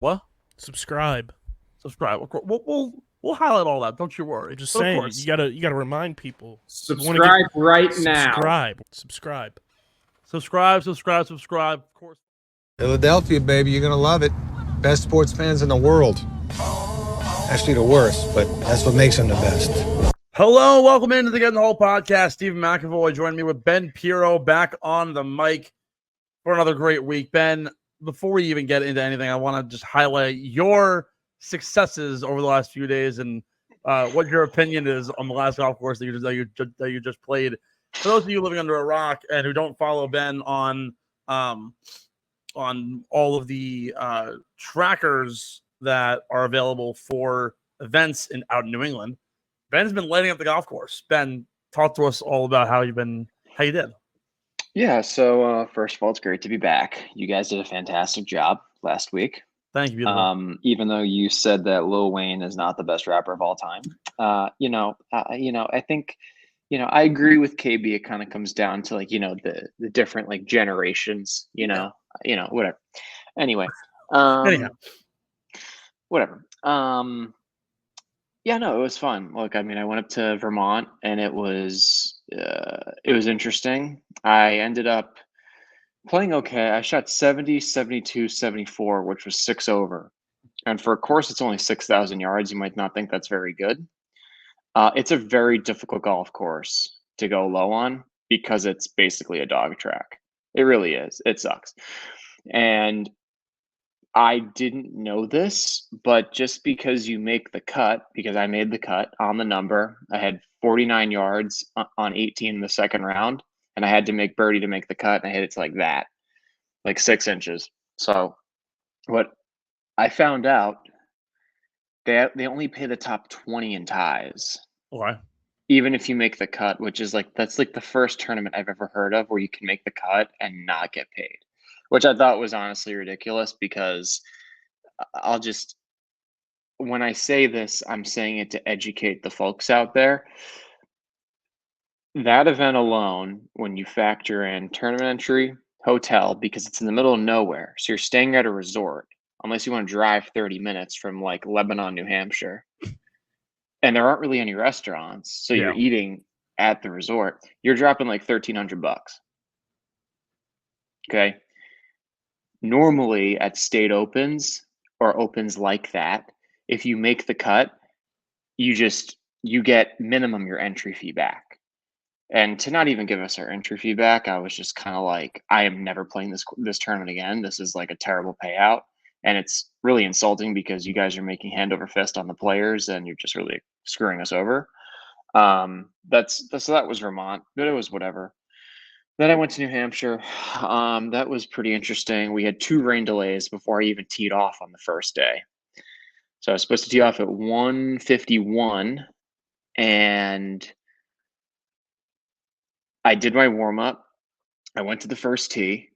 What? Subscribe. Subscribe. We'll highlight all that. Don't you I'm worry. just But of saying, course, you gotta remind people. You want to get Subscribe right now. subscribe. subscribe. Of course. Philadelphia, baby, you're gonna love it. Best sports fans in the world. Actually, the worst, but that's what makes them the best. Hello, welcome into the Get in the Hole podcast. Stephen McAvoy joined me with Ben Pirro back on the mic for another great week. Ben, before we even get into anything, I want to just highlight your successes over the last few days and what your opinion is on the last golf course that you just played. For those of you living under a rock and who don't follow Ben on all of the trackers that are available for events out in New England, Ben's been lighting up the golf course. Ben, talk to us all about how you did. Yeah, so first of all, it's great to be back. You guys did a fantastic job last week. Thank you, beautiful. Even though you said that Lil Wayne is not the best rapper of all time, I think, I agree with KB. It kind of comes down to the different generations. Whatever. Anyway, Anyhow, whatever. Yeah, no, it was fun. Look, I mean, I went up to Vermont and it was interesting. I ended up playing okay. I shot 70, 72, 74, which was 6 over. And for a course it's only 6,000 yards, you might not think that's very good. It's a very difficult golf course to go low on because it's basically a dog track. It really is. It sucks. And I didn't know this, but just because you make the cut, because I made the cut on the number, I had 49 yards on 18 in the second round, and I had to make birdie to make the cut, and I hit it to like that, like 6 inches. So what I found out, they only pay the top 20 in ties, okay. even if you make the cut, which is that's like the first tournament I've ever heard of where you can make the cut and not get paid, which I thought was honestly ridiculous because I'll just when I say this, I'm saying it to educate the folks out there. That event alone, when you factor in tournament entry, hotel, because it's in the middle of nowhere, so you're staying at a resort, unless you want to drive 30 minutes from like Lebanon, New Hampshire, and there aren't really any restaurants, so you're Yeah. eating at the resort. You're dropping like $1,300. Okay. Normally at state opens or opens like that, if you make the cut, you get minimum your entry fee back. And to not even give us our entry fee back, I was just kind of like, I am never playing this tournament again. This is like a terrible payout, and it's really insulting because you guys are making hand over fist on the players, and you're just really screwing us over. So that was Vermont, but it was whatever. Then I went to New Hampshire. That was pretty interesting. We had 2 rain delays before I even teed off on the first day. So I was supposed to tee off at 1:51, and I did my warm up. I went to the first tee,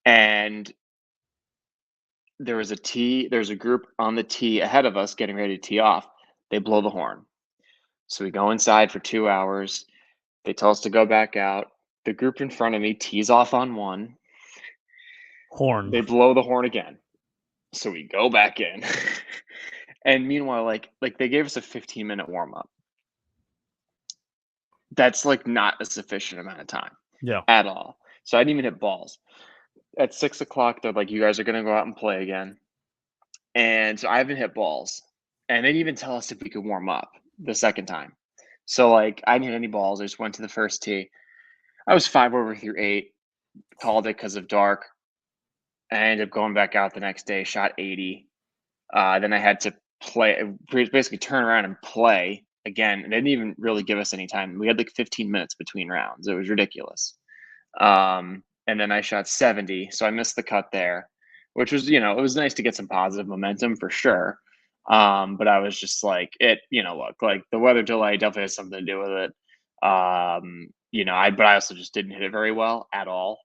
and there's a group on the tee ahead of us getting ready to tee off. They blow the horn. So we go inside for 2 hours. They tell us to go back out. The group in front of me tees off on one. Horn. They blow the horn again. So we go back in. And meanwhile, like they gave us a 15-minute warm up. That's like not a sufficient amount of time. Yeah. At all. So I didn't even hit balls. At 6 o'clock, they're like, you guys are gonna go out and play again. And so I haven't hit balls. And they didn't even tell us if we could warm up the second time. So like I didn't hit any balls. I just went to the first tee. I was 5 over through 8, called it because of dark. I ended up going back out the next day, shot 80. Then I had to basically turn around and play again. They didn't even really give us any time. We had like 15 minutes between rounds. It was ridiculous. And then I shot 70, so I missed the cut there, which was, it was nice to get some positive momentum for sure. But I was just like, look, like the weather delay definitely has something to do with it. But I also just didn't hit it very well at all.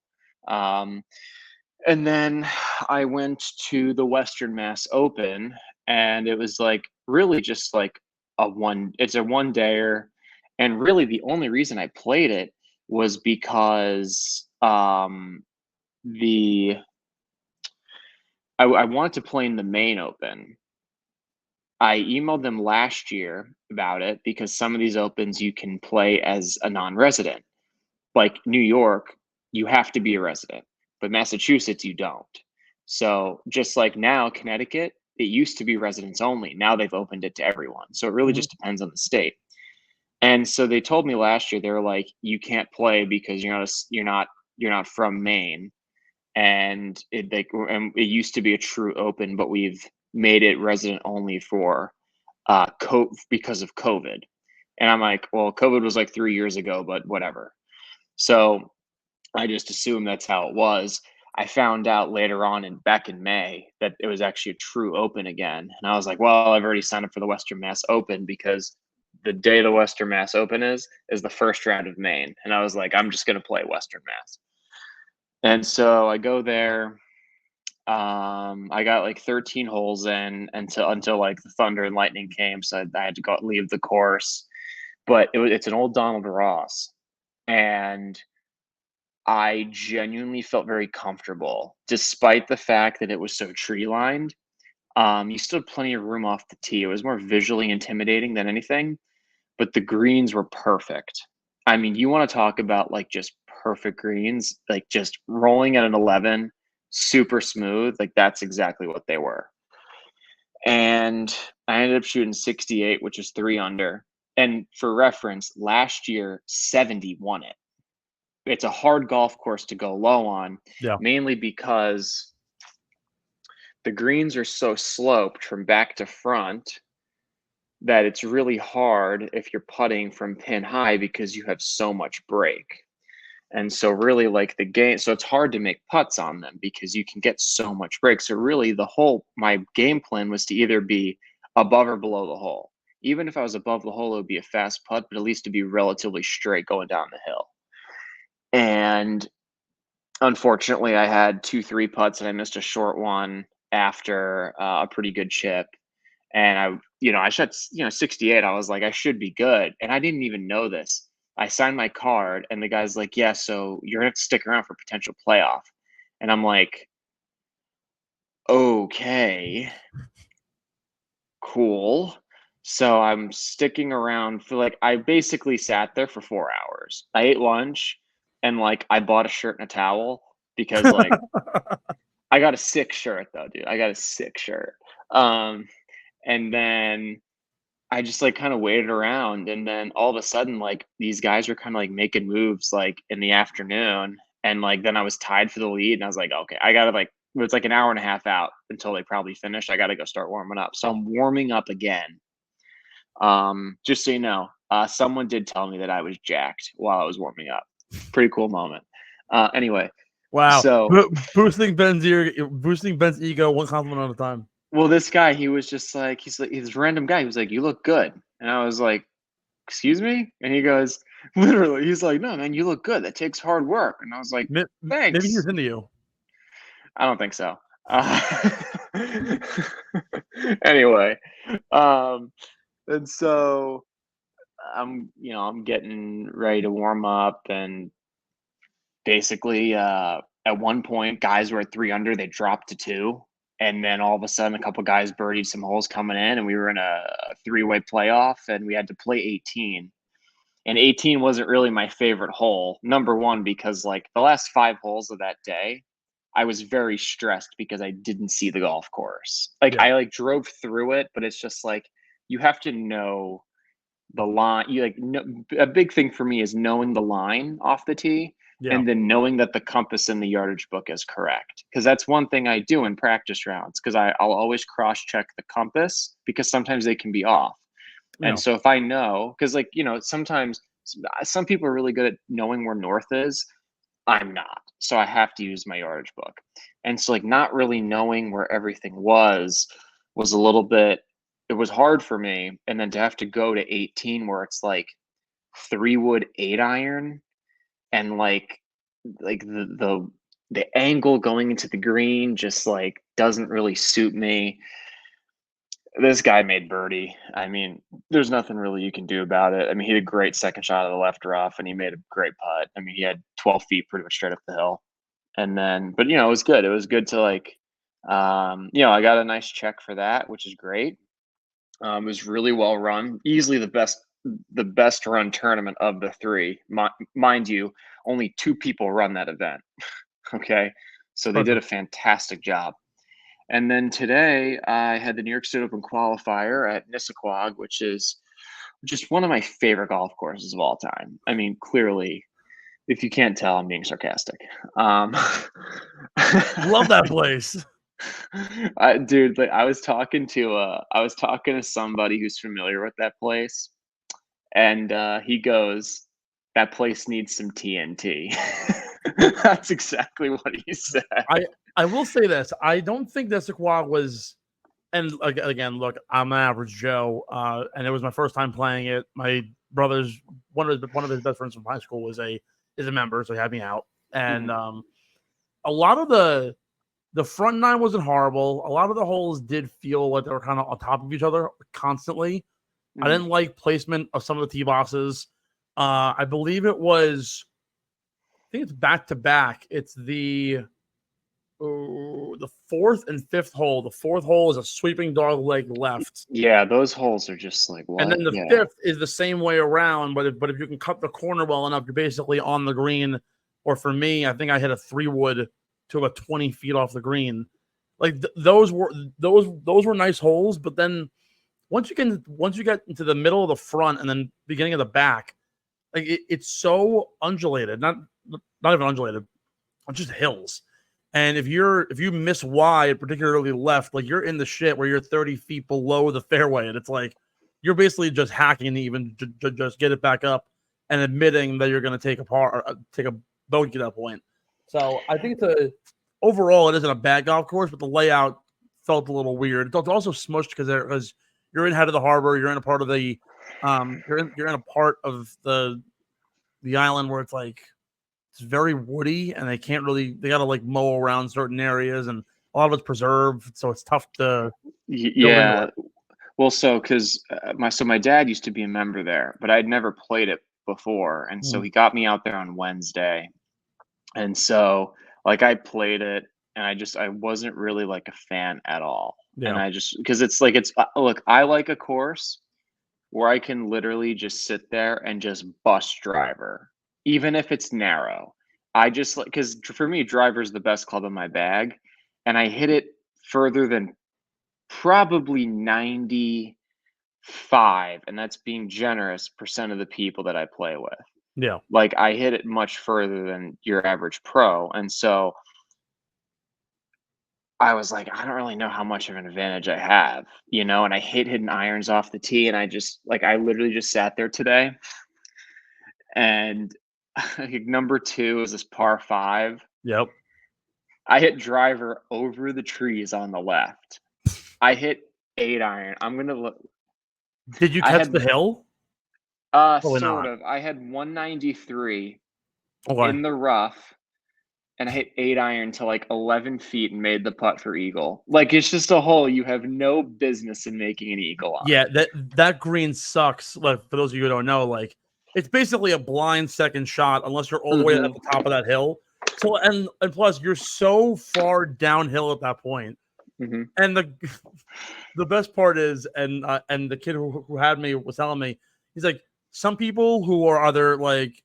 And then I went to the Western Mass Open, and it was like really just like it's a one dayer. And really the only reason I played it was because I I wanted to play in the Maine Open. I emailed them last year about it because some of these opens you can play as a non-resident. Like New York, you have to be a resident, but Massachusetts, you don't. So just like now, Connecticut, it used to be residents only. Now they've opened it to everyone. So it really just depends on the state. And so they told me last year, they were like, you can't play because you're not from Maine. And it used to be a true open, but we've made it resident only for because of COVID. And I'm like, well, COVID was like 3 years ago, but whatever. So I just assumed that's how it was. I found out later on back in May that it was actually a true open again. And I was like, well, I've already signed up for the Western Mass Open because the day the Western Mass Open is the first round of Maine. And I was like, I'm just going to play Western Mass. And so I go there. I got like 13 holes in until like the thunder and lightning came. So I had to leave the course. But it's an old Donald Ross. And I genuinely felt very comfortable, despite the fact that it was so tree lined. You still had plenty of room off the tee. It was more visually intimidating than anything, but the greens were perfect. I mean, you want to talk about like just perfect greens, like just rolling at an 11, super smooth. Like that's exactly what they were. And I ended up shooting 68, which is 3 under. And for reference, last year, 70 won it. It's a hard golf course to go low on, mainly because the greens are so sloped from back to front that it's really hard if you're putting from pin high because you have so much break. And so really like the game, so it's hard to make putts on them because you can get so much break. So really my game plan was to either be above or below the hole. Even if I was above the hole, it would be a fast putt, but at least to be relatively straight going down the hill. And unfortunately, I had 2-3 putts and I missed a short one after a pretty good chip. And I shot 68. I was like, I should be good. And I didn't even know this. I signed my card and the guy's like, yeah, so you're gonna have to stick around for potential playoff. And I'm like, okay, cool. So I'm sticking around for I basically sat there for 4 hours. I ate lunch and I bought a shirt and a towel because I got a sick shirt though, dude. I got a sick shirt. And then I just kind of waited around, and then all of a sudden these guys were kind of making moves in the afternoon, and then I was tied for the lead, and I was like, okay, I gotta it's an hour and a half out until they probably finish. I gotta go start warming up. So I'm warming up again. Just so you know, someone did tell me that I was jacked while I was warming up. Pretty cool moment. Anyway. Wow. So boosting Ben's ego one compliment at a time. Well, this guy, he was just he's this random guy. He was like, you look good. And I was like, excuse me? And he goes, literally, he's like, no, man, you look good. That takes hard work. And I was like, thanks. Maybe he's into you. I don't think so. Anyway. And so I'm getting ready to warm up, and basically at one point guys were at 3 under, they dropped to 2, and then all of a sudden a couple guys birdied some holes coming in, and we were in a 3-way playoff, and we had to play 18. And 18 wasn't really my favorite hole, number one because the last 5 holes of that day I was very stressed because I didn't see the golf course. I drove through it, but it's just you have to know the line. A big thing for me is knowing the line off the tee. Yeah. And then knowing that the compass in the yardage book is correct. Because that's one thing I do in practice rounds, because I'll always cross-check the compass because sometimes they can be off. Yeah. And so if I know, because sometimes some people are really good at knowing where north is. I'm not. So I have to use my yardage book. And so not really knowing where everything was a little bit, it was hard for me. And then to have to go to 18 where it's 3-wood 8-iron. And the angle going into the green just doesn't really suit me. This guy made birdie. I mean, there's nothing really you can do about it. I mean, he had a great second shot of the left rough, and he made a great putt. I mean, he had 12 feet pretty much straight up the hill. And then, but it was good. It was good to I got a nice check for that, which is great. It was really well run, easily the best run tournament of the three. Mind you, only 2 people run that event. Okay, so they did a fantastic job. And then today I had the New York State Open qualifier at Nissaquag, which is just one of my favorite golf courses of all time. I mean, clearly, if you can't tell, I'm being sarcastic. Love that place. Dude, like I was talking to somebody who's familiar with that place, and he goes, "That place needs some TNT." That's exactly what he said. I will say this. I don't think that Sequoia was, and again, look, I'm an average Joe, and it was my first time playing it. My brother's one of his best friends from high school is a member, so he had me out, and a lot of the front nine wasn't horrible. A lot of the holes did feel like they were kind of on top of each other constantly. I didn't like placement of some of the tee boxes. I believe it was, I think it's back to back. It's the 4th and 5th hole. The 4th hole is a sweeping dog leg left. Yeah, those holes are just like what? And then the 5th is the same way around, but if you can cut the corner well enough, you're basically on the green. Or for me, I think I hit a 3-wood to about 20 feet off the green. Like those were nice holes, but then once you get into the middle of the front and then beginning of the back, like it's so undulated, not even undulated, it's just hills. And if you miss wide, particularly left, like you're in the shit where you're 30 feet below the fairway, and it's like you're basically just hacking even to just get it back up and admitting that you're going to take a bogey at that point. So I think overall it isn't a bad golf course, but the layout felt a little weird. It's also smushed because you're in head of the harbor, you're in a part of the you're in a part of the island where it's like it's very woody, and they gotta like mow around certain areas, and a lot of it's preserved, so it's tough to Well, because my dad used to be a member there, but I'd never played it before, and so he got me out there on Wednesday, and so like I played it, and I wasn't really like a fan at all, and I just because it's look, I like a course where I can literally just sit there and just bust driver, even if it's narrow. I just like, because for me, driver's the best club in my bag, and I hit it further than probably 95, and that's being generous, percent of the people that I play with. Yeah. Like I hit it much further than your average pro, and so I was like, I don't really know how much of an advantage I have, and I hate hitting irons off the tee. And I literally just sat there today. And number 2 is this par 5. Yep. I hit driver over the trees on the left. I hit 8-iron. I'm going to look. Did you catch the hill? Sort of. I had 193 in the rough. And I hit 8-iron to like 11 feet and made the putt for eagle. Like it's just a hole you have no business in making an eagle on. Yeah, that green sucks. Like for those of you who don't know, like it's basically a blind second shot unless you're all the way at the top of that hill. So and plus you're so far downhill at that point. And the best part is, and the kid who had me was telling me, he's like, some people who are either like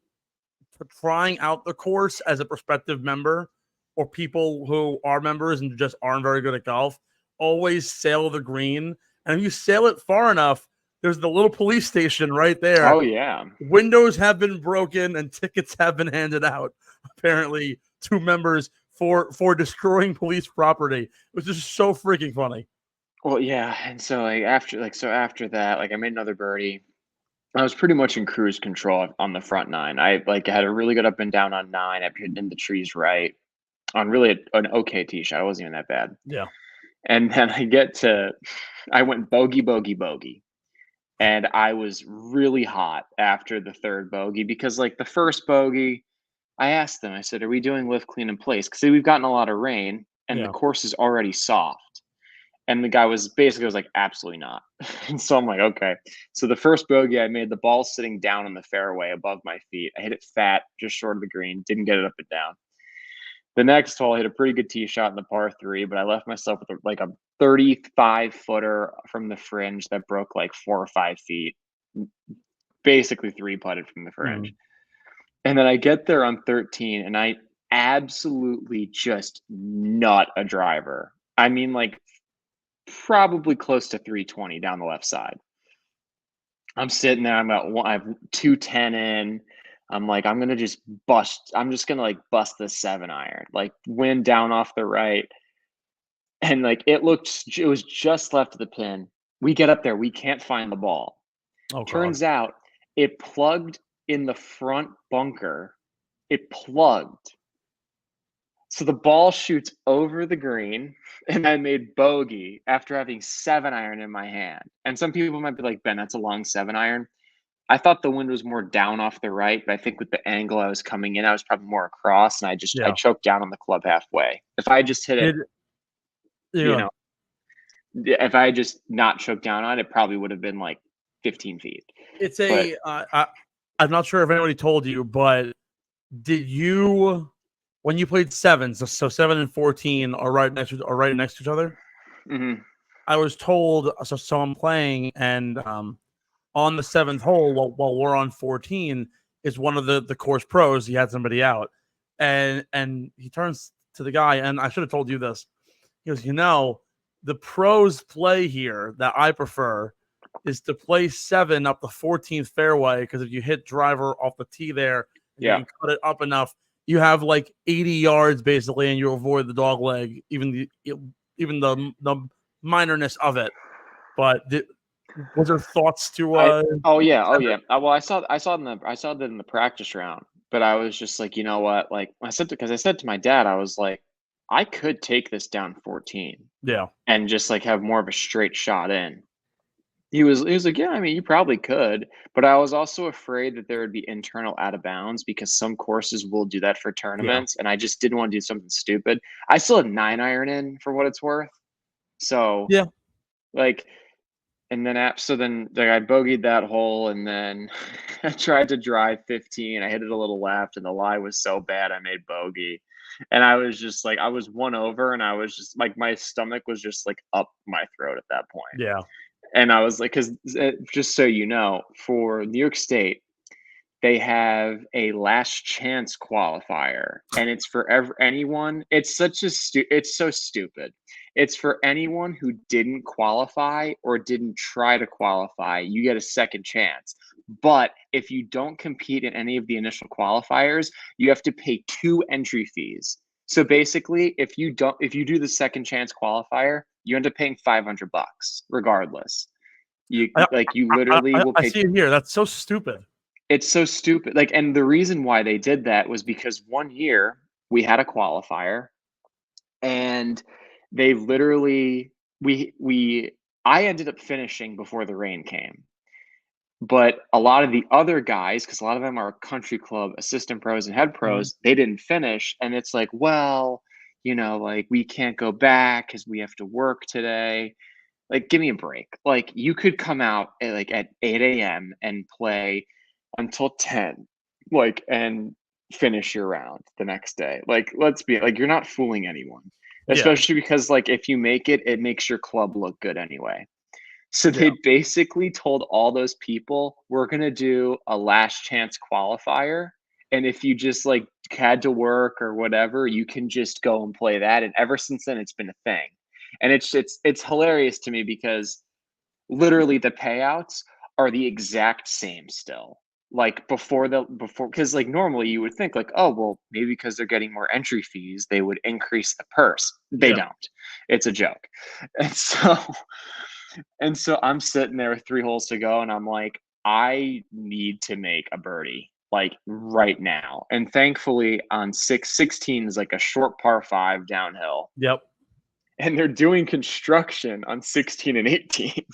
trying out the course as a prospective member or people who are members and just aren't very good at golf always sail the green, and if you sail it far enough, there's the little police station right there. Oh yeah, windows have been broken and tickets have been handed out apparently to members for destroying police property, which is so freaking funny. Well, yeah, and so after that, I made another birdie. I was pretty much in cruise control on the front 9. I had a really good up and down on 9. I hit in the trees right on really an okay tee shot. It wasn't even that bad. Yeah. And then I went bogey, bogey, bogey. And I was really hot after the 3rd bogey because the first bogey, I asked them, I said, are we doing lift, clean, and place? Because we've gotten a lot of rain and the course is already soft. And the guy was like, absolutely not. And so I'm like, okay. So the first bogey, I made the ball sitting down in the fairway above my feet. I hit it fat, just short of the green, didn't get it up and down. The next hole, I hit a pretty good tee shot in the par 3, but I left myself with like a 35-footer from the fringe that broke like 4 or 5 feet, basically 3-putted from the fringe. And then I get there on 13, and I absolutely just nut a driver. I mean, like probably close to 320 down the left side. I'm sitting there. I have 210 in. I'm like, I'm gonna just bust. I'm just gonna like bust the 7-iron, like wind down off the right, and like it was just left of the pin. We get up there, we can't find the ball. Oh, Turns out it plugged in the front bunker. It plugged. So the ball shoots over the green, and I made bogey after having 7-iron in my hand. And some people might be like, Ben, that's a long 7-iron. I thought the wind was more down off the right, but I think with the angle I was coming in, I was probably more across, and I choked down on the club halfway. If I just hit it, if I just not choked down on it, probably would have been like 15 feet. It's I'm not sure if anybody told you, but did you, when you played sevens, so 7 and 14 are right next to each other? Mm-hmm. I was told, so I'm playing, and on the 7th hole, while we're on 14, is one of the course pros. He had somebody out, and he turns to the guy, and I should have told you this. He goes, the pros play here that I prefer is to play 7 up the 14th fairway, because if you hit driver off the tee there, you can cut it up enough, you have like 80 yards basically, and you avoid the dog leg, even the minorness of it. But was there thoughts to? Oh yeah. Well, I saw that in the practice round, but I was just like, you know what? Like I said to my dad, I was like, I could take this down 14, and just like have more of a straight shot in. He was like, yeah, I mean, you probably could, but I was also afraid that there would be internal out of bounds, because some courses will do that for tournaments, and I just didn't want to do something stupid. I still had 9-iron in for what it's worth, so like. And then I bogeyed that hole, and then I tried to drive 15. I hit it a little left, and the lie was so bad I made bogey. And I was just like, I was 1 over, and I was just like, my stomach was just like up my throat at that point. Yeah. And I was like, because just so you know, for New York State, they have a last chance qualifier, and it's for anyone. It's it's so stupid. It's for anyone who didn't qualify or didn't try to qualify. You get a second chance. But if you don't compete in any of the initial qualifiers, you have to pay 2 entry fees. So basically, if you do the second chance qualifier, you end up paying $500 regardless. You literally will pay. I see it here. That's so stupid. It's so stupid. Like, and the reason why they did that was because one year we had a qualifier, and they literally I ended up finishing before the rain came. But a lot of the other guys, because a lot of them are country club assistant pros and head pros, they didn't finish. And it's like, well, like we can't go back because we have to work today. Like, give me a break. Like, you could come out at 8 a.m. and play until 10, like, and finish your round the next day. Like, let's be like, you're not fooling anyone, especially because like if you make it, it makes your club look good anyway. So they basically told all those people, we're going to do a last chance qualifier. And if you just like had to work or whatever, you can just go and play that. And ever since then, it's been a thing. And it's hilarious to me, because literally the payouts are the exact same still. Like before, because like normally you would think like, oh, well, maybe because they're getting more entry fees, they would increase the purse. They don't. It's a joke. And so I'm sitting there with 3 holes to go, and I'm like, I need to make a birdie like right now. And thankfully on 16 is like a short par 5 downhill. Yep. And they're doing construction on 16 and 18.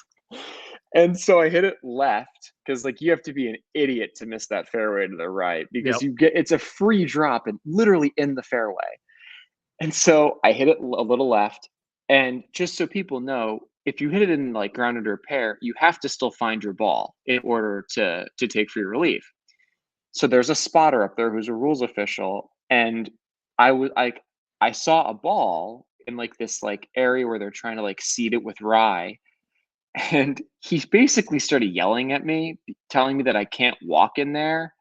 And so I hit it left, because like you have to be an idiot to miss that fairway to the right, because it's a free drop and literally in the fairway. And so I hit it a little left. And just so people know, if you hit it in like ground under a pair, you have to still find your ball in order to take free relief. So there's a spotter up there who's a rules official. And I I saw a ball in like this like area where they're trying to like seed it with rye. And he basically started yelling at me, telling me that I can't walk in there.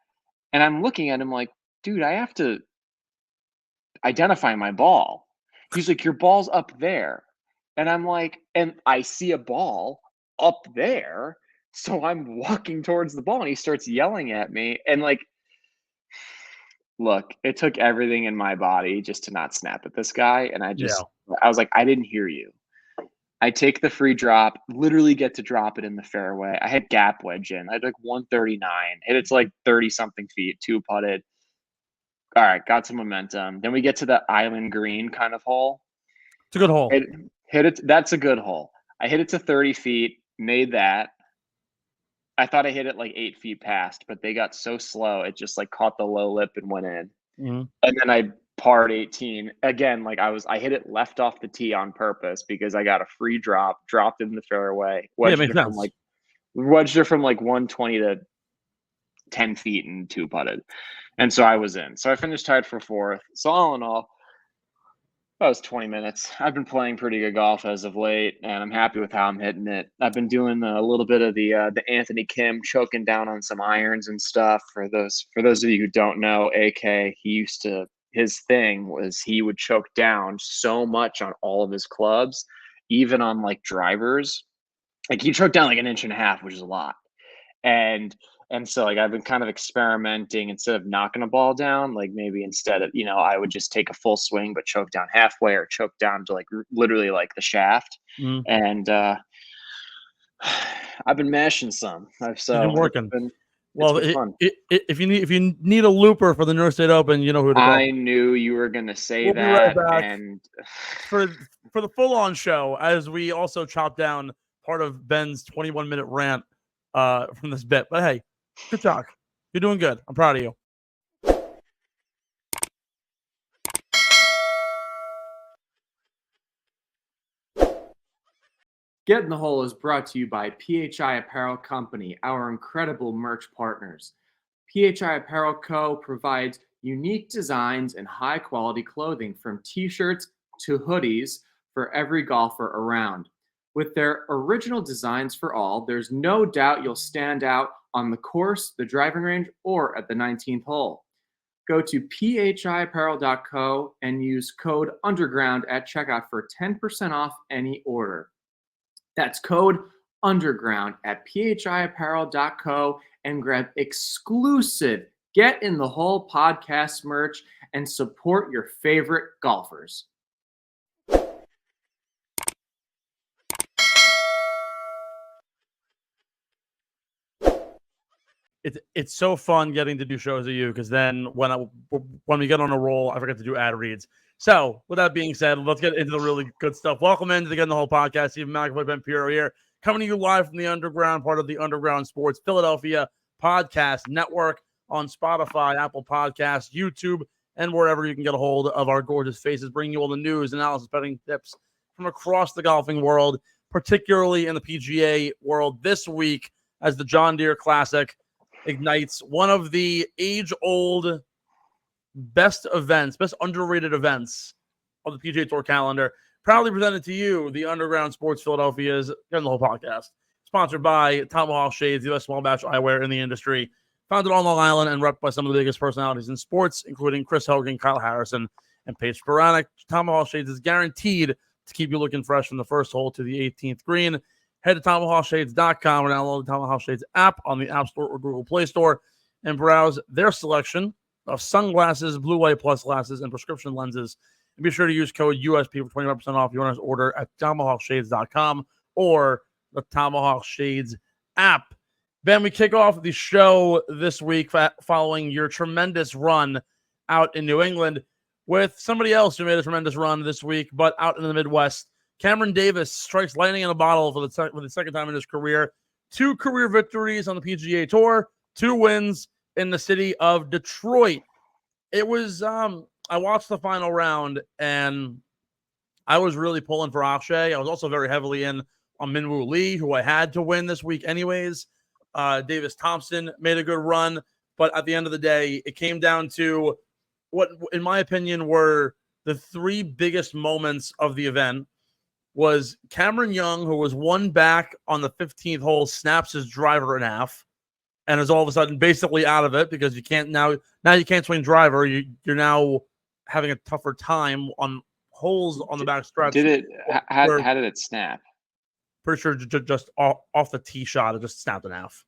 And I'm looking at him like, dude, I have to identify my ball. He's like, your ball's up there. And I'm like, and I see a ball up there. So I'm walking towards the ball and he starts yelling at me. And like, look, it took everything in my body just to not snap at this guy. And I was like, I didn't hear you. I take the free drop, literally get to drop it in the fairway. I had gap wedge in. I had like 139, hit it to like 30 something feet, 2-putted. All right, got some momentum. Then we get to the island green kind of hole. It's a good hole. Hit it. That's a good hole. I hit it to 30 feet, made that. I thought I hit it like 8 feet past, but they got so slow. It just like caught the low lip and went in. Mm-hmm. And then I parred 18 again. Like I hit it left off the tee on purpose because I got a free drop, dropped it in the fairway, wedged it from like 120 to 10 feet and 2-putted. And so I was in. So I finished tied for 4th. So all in all, that was 20 minutes. I've been playing pretty good golf as of late, and I'm happy with how I'm hitting it. I've been doing a little bit of the Anthony Kim, choking down on some irons and stuff. For those of you who don't know, AK, his thing was he would choke down so much on all of his clubs, even on like drivers. Like he choked down like 1.5 inches, which is a lot. And so like I've been kind of experimenting instead of knocking a ball down, like maybe instead of, I would just take a full swing, but choke down halfway or choke down to like literally like the shaft. Mm. And I've been mashing some. It's been working. It's been if you need a looper for the New York State Open, you know who to call. I knew you were going to say we'll that. Be right back. And for the full-on show, as we also chop down part of Ben's 21-minute rant from this bit. But hey, good talk. You're doing good. I'm proud of you. Get in the Hole is brought to you by PHI Apparel Company, our incredible merch partners. PHI Apparel Co. provides unique designs and high-quality clothing from t-shirts to hoodies for every golfer around. With their original designs for all, there's no doubt you'll stand out on the course, the driving range, or at the 19th hole. Go to phiapparel.co and use code UNDERGROUND at checkout for 10% off any order. That's code UNDERGROUND at phiapparel.co and grab exclusive Get in the Hole podcast merch and support your favorite golfers. It's so fun getting to do shows with you because then when we get on a roll, I forget to do ad reads. So with that being said, let's get into the really good stuff. Welcome into the Get in the Hole podcast. Stephen McAvoy, Ben Pirro here, coming to you live from the Underground, part of the Underground Sports Philadelphia Podcast Network on Spotify, Apple Podcasts, YouTube, and wherever you can get a hold of our gorgeous faces, bringing you all the news, analysis, betting tips from across the golfing world, particularly in the PGA world this week as the John Deere Classic ignites one of the age-old best underrated events of the PGA Tour calendar. Proudly presented to you, the Underground Sports Philadelphia's Get in the Hole podcast. Sponsored by Tomahawk Shades, the U.S. small batch eyewear in the industry. Founded on Long Island and repped by some of the biggest personalities in sports, including Chris Hogan, Kyle Harrison, and Paige Sporanic. Tomahawk Shades is guaranteed to keep you looking fresh from the first hole to the 18th green. Head to TomahawkShades.com or download the Tomahawk Shades app on the App Store or Google Play Store and browse their selection of sunglasses, blue light plus glasses, and prescription lenses. And be sure to use code USP for 25% off your order at TomahawkShades.com or the Tomahawk Shades app. Ben, we kick off the show this week following your tremendous run out in New England with somebody else who made a tremendous run this week, but out in the Midwest. Cameron Davis strikes lightning in a bottle for the second time in his career. 2 career victories on the PGA Tour, 2 wins in the city of Detroit. It was, I watched the final round, and I was really pulling for Akshay. I was also very heavily in on Minwoo Lee, who I had to win this week anyways. Davis Thompson made a good run, but at the end of the day, it came down to what, in my opinion, were the three biggest moments of the event was Cameron Young, who was one back on the 15th hole, snaps his driver in half and is all of a sudden basically out of it because you can't now you can't swing driver. You're now having a tougher time on holes on the back stretch. How did it snap? Pretty sure just off the tee shot, it just snapped in half.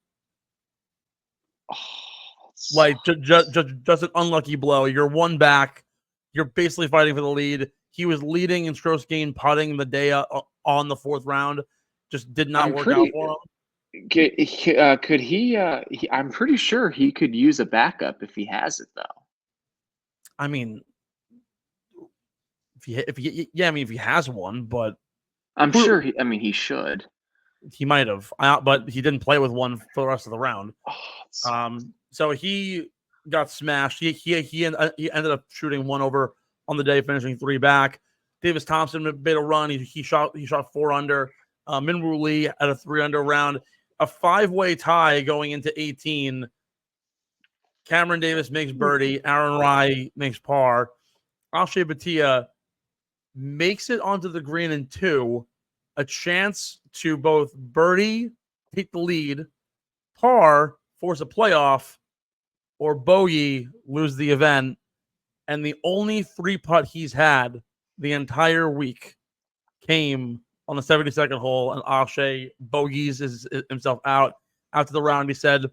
Oh, like just an unlucky blow. You're one back. You're basically fighting for the lead. He was leading in strokes gained putting the day on the fourth round. Just did not work out for him. Could he? I'm pretty sure he could use a backup if he has it, though. I mean, if he has one, but I'm sure. He should. He might have, but he didn't play with one for the rest of the round. So he got smashed. He ended up shooting one over on the day, finishing three back. Davis Thompson made a run. He shot 4 under. Minwoo Lee at a 3 under round. A 5-way tie going into 18. Cameron Davis makes birdie. Aaron Rai makes par. Akshay Bhatia makes it onto the green in 2. A chance to both birdie, take the lead, par, force a playoff, or bogey, lose the event. And the only 3-putt he's had the entire week came on the 72nd hole, and Akshay bogeys himself out. After the round, he said,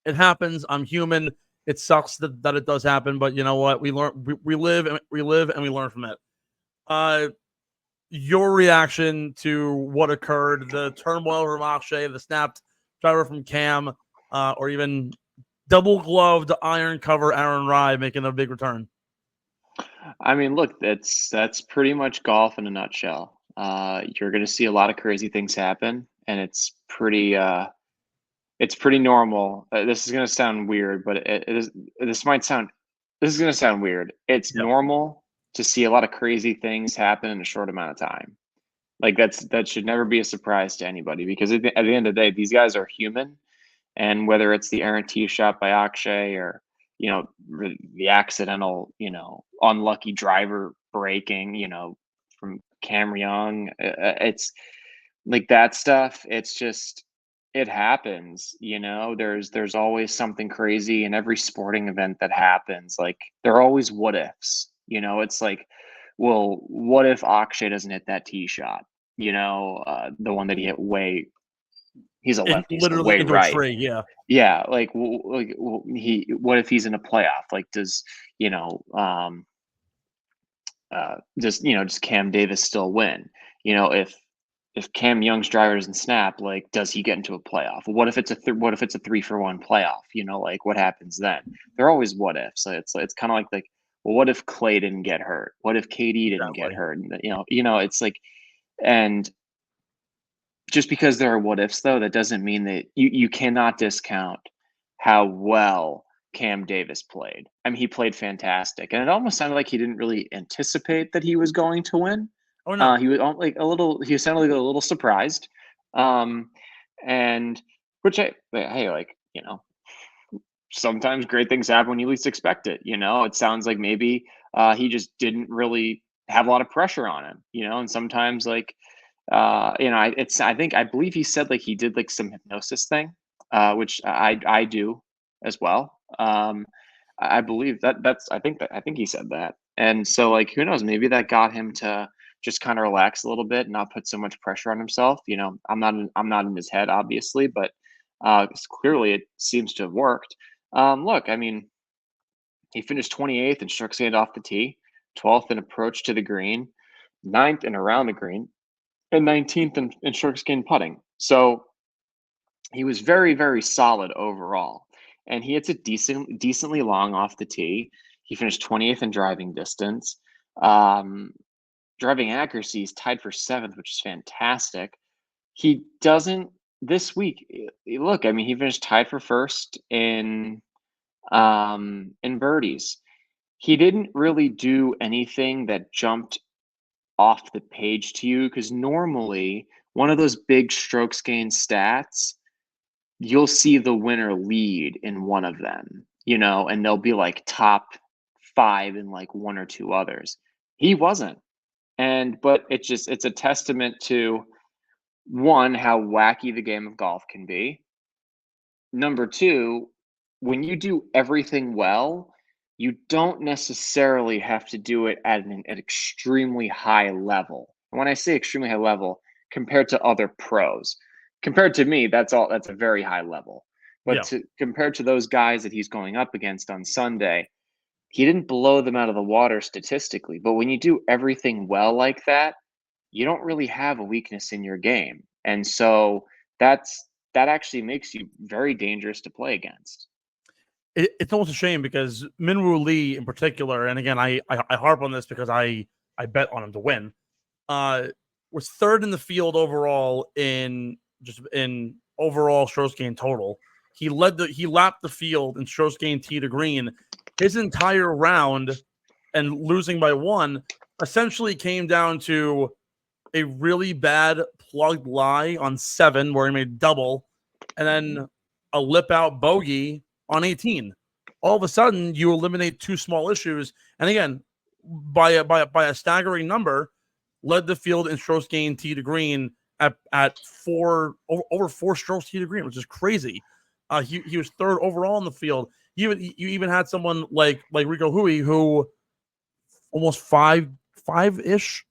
"It happens. I'm human. It sucks that it does happen, but you know what? We learn. We live and we learn from it." Your reaction to what occurred, the turmoil from Akshay, the snapped driver from Cam, or even double-gloved iron cover Aaron Rai making a big return? I mean, look, that's pretty much golf in a nutshell. You're going to see a lot of crazy things happen, and it's pretty normal. This is going to sound weird, but this is going to sound weird. It's normal to see a lot of crazy things happen in a short amount of time. Like that should never be a surprise to anybody, because at the end of the day, these guys are human. And whether it's the errant tee shot by Akshay or, the accidental, unlucky driver breaking, from Cam Young, it's like that stuff. It's just, it happens, there's always something crazy in every sporting event that happens. Like there are always what ifs, it's like, well, what if Akshay doesn't hit that tee shot? The one that he hit he's a lefty, literally way into right. a tree, yeah. Yeah, what if he's in a playoff? Like, does just Cam Davis still win? If Cam Young's driver doesn't snap, like, does he get into a playoff? What if it's a 3-for-1 playoff? Like, what happens then? There are always what ifs. So it's kind of like, well, what if Clay didn't get hurt? What if KD didn't get hurt? And it's like, and just because there are what ifs, though, that doesn't mean that you cannot discount how well Cam Davis played. I mean, he played fantastic, and it almost sounded like he didn't really anticipate that he was going to win. Oh no, he was he sounded like a little surprised, and which sometimes great things happen when you least expect it. It sounds like maybe he just didn't really have a lot of pressure on him. And sometimes I believe he said like he did like some hypnosis thing, which I do as well. I believe I think he said that. And so like, who knows, maybe that got him to just kind of relax a little bit and not put so much pressure on himself. I'm not in his head, obviously, but clearly it seems to have worked. Look, I mean, he finished 28th in strokes gained off the tee, 12th in approach to the green, 9th in around the green, and 19th in strokes gained putting. So he was very, very solid overall. And he hits it decently long off the tee. He finished 20th in driving distance. Driving accuracy is tied for 7th, which is fantastic. He doesn't this week. Look, I mean, he finished tied for first in birdies. He didn't really do anything that jumped off the page to you, because normally one of those big strokes gained stats, you'll see the winner lead in one of them, and they'll be like top 5 in like 1 or 2 others. He wasn't. But it's a testament to, one, how wacky the game of golf can be. Number two, when you do everything well, you don't necessarily have to do it at an extremely high level. And when I say extremely high level, compared to other pros, compared to me, that's a very high level. But compared to those guys that he's going up against on Sunday, he didn't blow them out of the water statistically. But when you do everything well like that, you don't really have a weakness in your game. And so that actually makes you very dangerous to play against. It's almost a shame because Minwoo Lee in particular, and again, I harp on this because I bet on him to win, was third in the field overall in overall strokes gained total. He lapped the field in strokes gained tee to green. His entire round and losing by one essentially came down to a really bad plugged lie on 7 where he made double, and then a lip out bogey on 18. All of a sudden, you eliminate 2 small issues, and again, by a staggering number, led the field in strokes gained tee to green at over 4 strokes tee to green, which is crazy. He was third overall in the field. You even had someone like Rico Hui who almost five-ish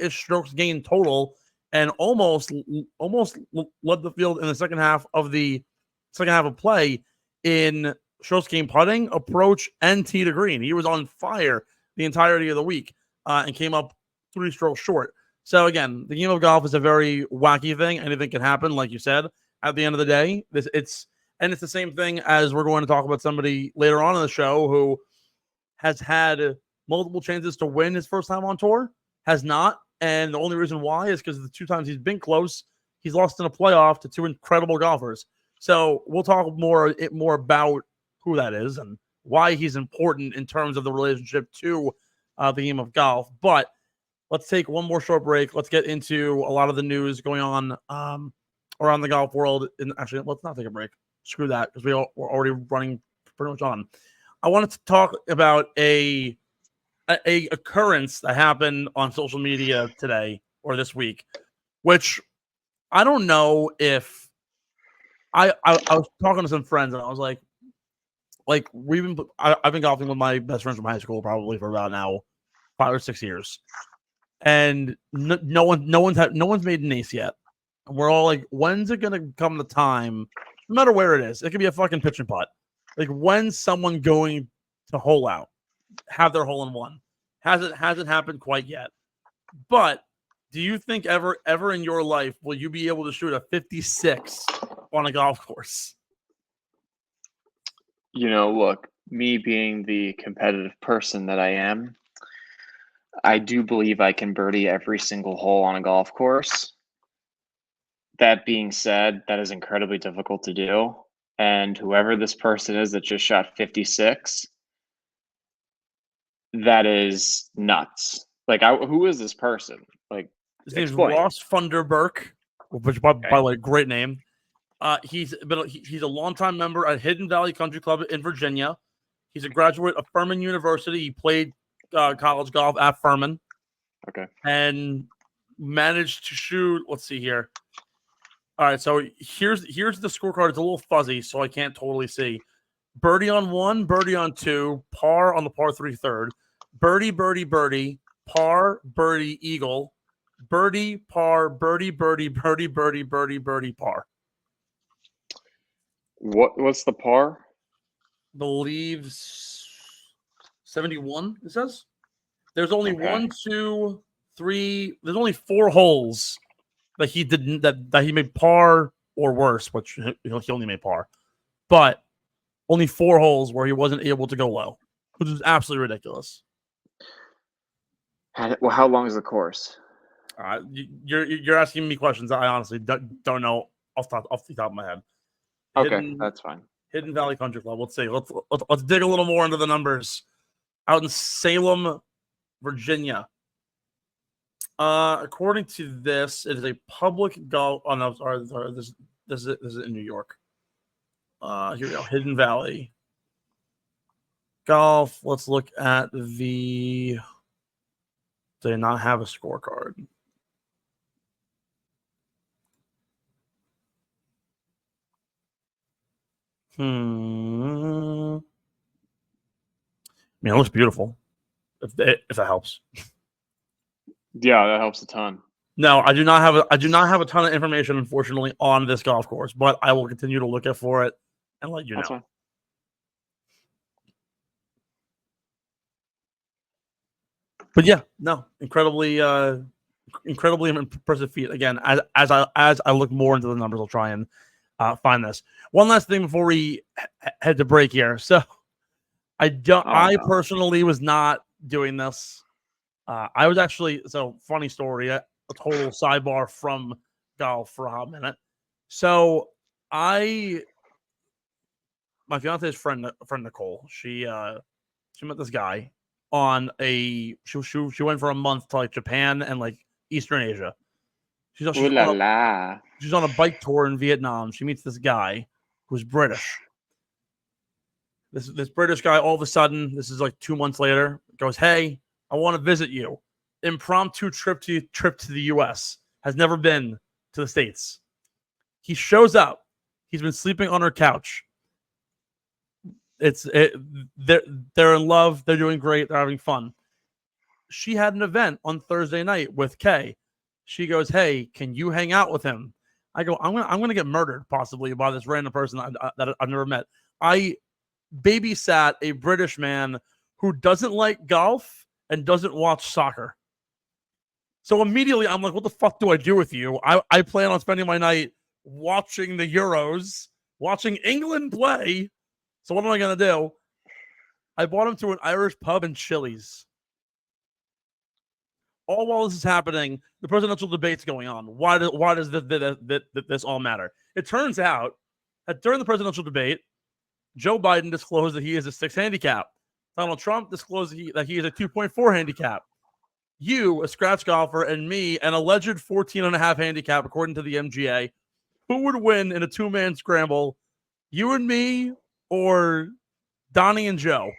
strokes gained total, and almost led the field in the second half of play in strokes gained putting, approach, and tee to green. He was on fire the entirety of the week and came up 3 strokes short. So again, the game of golf is a very wacky thing. Anything can happen, like you said. At the end of the day, it's the same thing as we're going to talk about somebody later on in the show who has had multiple chances to win his first time on tour, has not, and the only reason why is because the 2 times he's been close, he's lost in a playoff to 2 incredible golfers. So we'll talk more about who that is and why he's important in terms of the relationship to the game of golf. But let's take one more short break. Let's get into a lot of the news going on around the golf world. And actually, let's not take a break. Screw that, because we're already running pretty much on. I wanted to talk about a occurrence that happened on social media today or this week, which I don't know if I was talking to some friends and I was like I've been golfing with my best friends from high school probably for about now 5 or 6 years, and no one's made an ace yet. And we're all like, when's it gonna come the time? No matter where it is, it could be a fucking pitch and putt. Like, when's someone going to hole out, have their hole in one? Hasn't happened quite yet. But do you think ever in your life will you be able to shoot a 56 on a golf course? Look, me being the competitive person that I am, I do believe I can birdie every single hole on a golf course. That being said, that is incredibly difficult to do. And whoever this person is that just shot 56, that is nuts. Like, who is this person? Like, his name's Ross Funderburk, which by the way, great name. He's a longtime member at Hidden Valley Country Club in Virginia. He's a graduate of Furman University. He played college golf at Furman. Okay. And managed to shoot. Let's see here. All right, so here's the scorecard. It's a little fuzzy, so I can't totally see. Birdie on 1, birdie on 2, par on the par 3 third, birdie, birdie, birdie, par, birdie, eagle, birdie, par, birdie, birdie, birdie, birdie, birdie, birdie, par. What's the par? Believe 71. It says there's only 1, 2, 3. There's only 4 holes that he didn't that he made par or worse, which he only made par, but only 4 holes where he wasn't able to go low, which is absolutely ridiculous. Well, how long is the course? You're asking me questions that I honestly don't know off the top of my head. Okay, that's fine. Hidden Valley Country Club. Let's see. Let's dig a little more into the numbers. Out in Salem, Virginia. According to this, it is a public golf. Oh no, sorry. This is in New York. Here we go. Hidden Valley. golf. Let's look at the. Do they not have a scorecard? I mean, it looks beautiful. If that helps. Yeah, that helps a ton. No, I do not have a ton of information, unfortunately, on this golf course, but I will continue to look at for it and let you That's know. fine. But yeah, no, incredibly impressive feat. Again, as I look more into the numbers, I'll try and find this. One last thing before we head to break here. So I personally was not doing this. I was actually, funny story, a total sidebar from golf for a hot minute. So my fiance's friend Nicole, she met this guy on she went for a month to like Japan and like Eastern Asia. She's on a bike tour in Vietnam. She meets this guy who's British. This British guy, all of a sudden, this is like 2 months later, goes, "Hey, I want to visit you." Impromptu trip to the U.S. Has never been to the States. He shows up. He's been sleeping on her couch. They're in love. They're doing great. They're having fun. She had an event on Thursday night with Kay. She goes, "Hey, can you hang out with him?" I go, I'm gonna get murdered possibly by this random person that I've never met. I babysat a British man who doesn't like golf and doesn't watch soccer. So immediately I'm like, what the fuck do I do with you? I plan on spending my night watching the Euros, watching England play. So what am I going to do? I brought him to an Irish pub and Chili's. All while this is happening, the presidential debate's going on. Why does this all matter? It turns out that during the presidential debate, Joe Biden disclosed that he is a 6 handicap. Donald Trump disclosed that he is a 2.4 handicap. You, a scratch golfer, and me, an alleged 14.5 handicap, according to the MGA. Who would win in a two-man scramble? You and me or Donnie and Joe?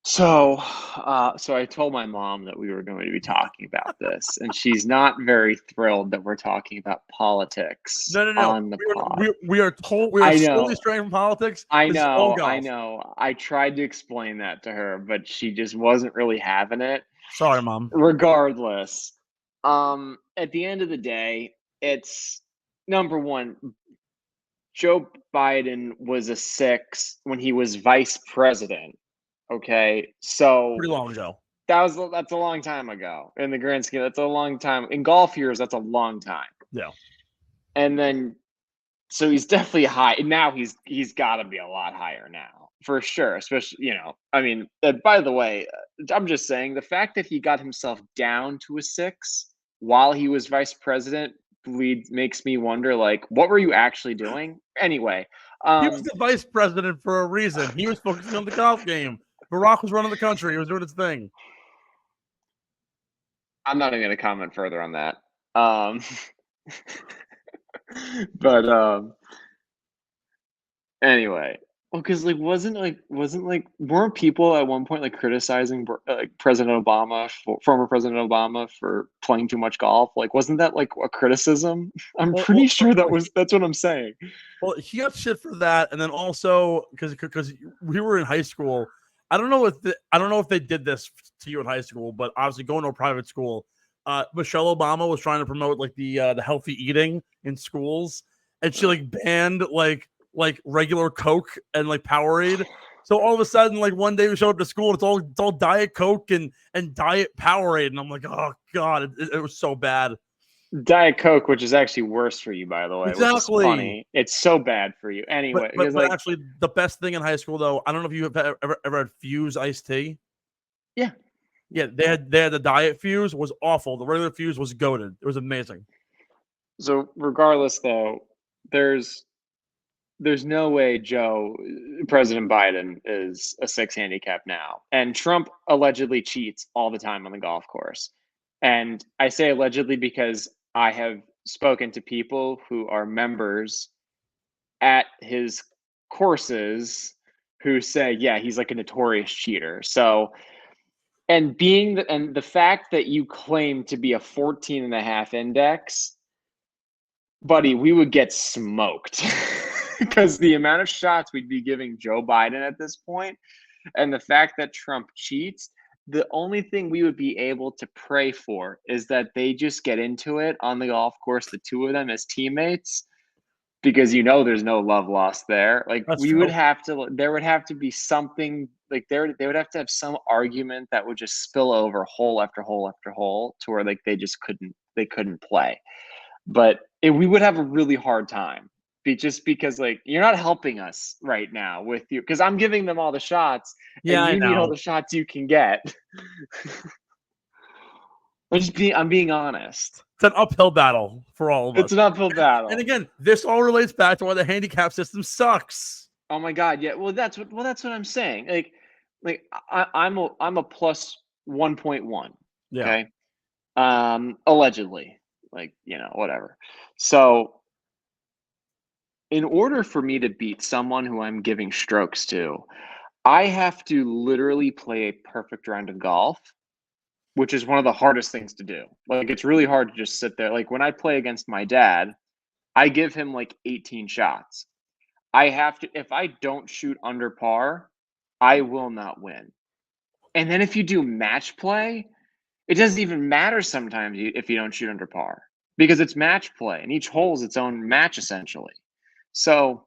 So I told my mom that we were going to be talking about this, and she's not very thrilled that we're talking about politics. No. On the pod. We are solely straying from politics. I know. I tried to explain that to her, but she just wasn't really having it. Sorry, Mom. Regardless, at the end of the day, it's number one. Joe Biden was a 6 when he was vice president. Okay, so pretty long ago. That's a long time ago in the grand scheme. That's a long time in golf years. That's a long time. Yeah. And then, so he's definitely high. Now he's got to be a lot higher now for sure. Especially, I mean. By the way, I'm just saying the fact that he got himself down to a 6 while he was vice president makes me wonder, like, what were you actually doing anyway? He was the vice president for a reason. He was focusing on the golf game. Barack was running the country. He was doing his thing. I'm not even going to comment further on that. But anyway, well, because weren't people at one point like criticizing President Obama, former President Obama, for playing too much golf? Like, wasn't that like a criticism? I'm pretty sure that's what I'm saying. Well, he got shit for that, and then also because we were in high school. I don't know if they did this to you in high school, but obviously going to a private school, Michelle Obama was trying to promote like the healthy eating in schools, and she like banned like regular Coke and like Powerade. So all of a sudden, like one day we showed up to school, and it's all Diet Coke and Diet Powerade, and I'm like, oh god, it was so bad. Diet Coke, which is actually worse for you, by the way. Exactly. Which is funny. It's so bad for you. Anyway, but actually, the best thing in high school, though, I don't know if you have ever had Fuse iced tea. Yeah. They had the Diet Fuse was awful. The regular Fuse was goated. It was amazing. So regardless, though, there's no way President Biden is a 6 handicap now, and Trump allegedly cheats all the time on the golf course. And I say allegedly because I have spoken to people who are members at his courses who say, yeah, he's like a notorious cheater. So, and the fact that you claim to be a 14.5 index, buddy, we would get smoked because the amount of shots we'd be giving Joe Biden at this point, and the fact that Trump cheats, the only thing we would be able to pray for is that they just get into it on the golf course, the two of them as teammates, because there's no love lost there. Like That's we true. would have to, there would have to be something like they would have to have some argument that would just spill over hole after hole after hole to where like they couldn't play. But we would have a really hard time just because like you're not helping us right now with you, because I'm giving them all the shots Yeah, and I you need all know. the shots you can get. I'm being honest. It's an uphill battle for all of us. It's an uphill battle. And again, this all relates back to why the handicap system sucks. Oh my God, yeah. Well, that's what I'm saying. Like I'm a plus 1.1. Yeah. Okay. Allegedly, like whatever. So, in order for me to beat someone who I'm giving strokes to, I have to literally play a perfect round of golf, which is one of the hardest things to do. Like it's really hard to just sit there. Like when I play against my dad, I give him like 18 shots. I have to, if I don't shoot under par, I will not win. And then if you do match play, it doesn't even matter sometimes if you don't shoot under par, because it's match play and each hole is its own match essentially. So,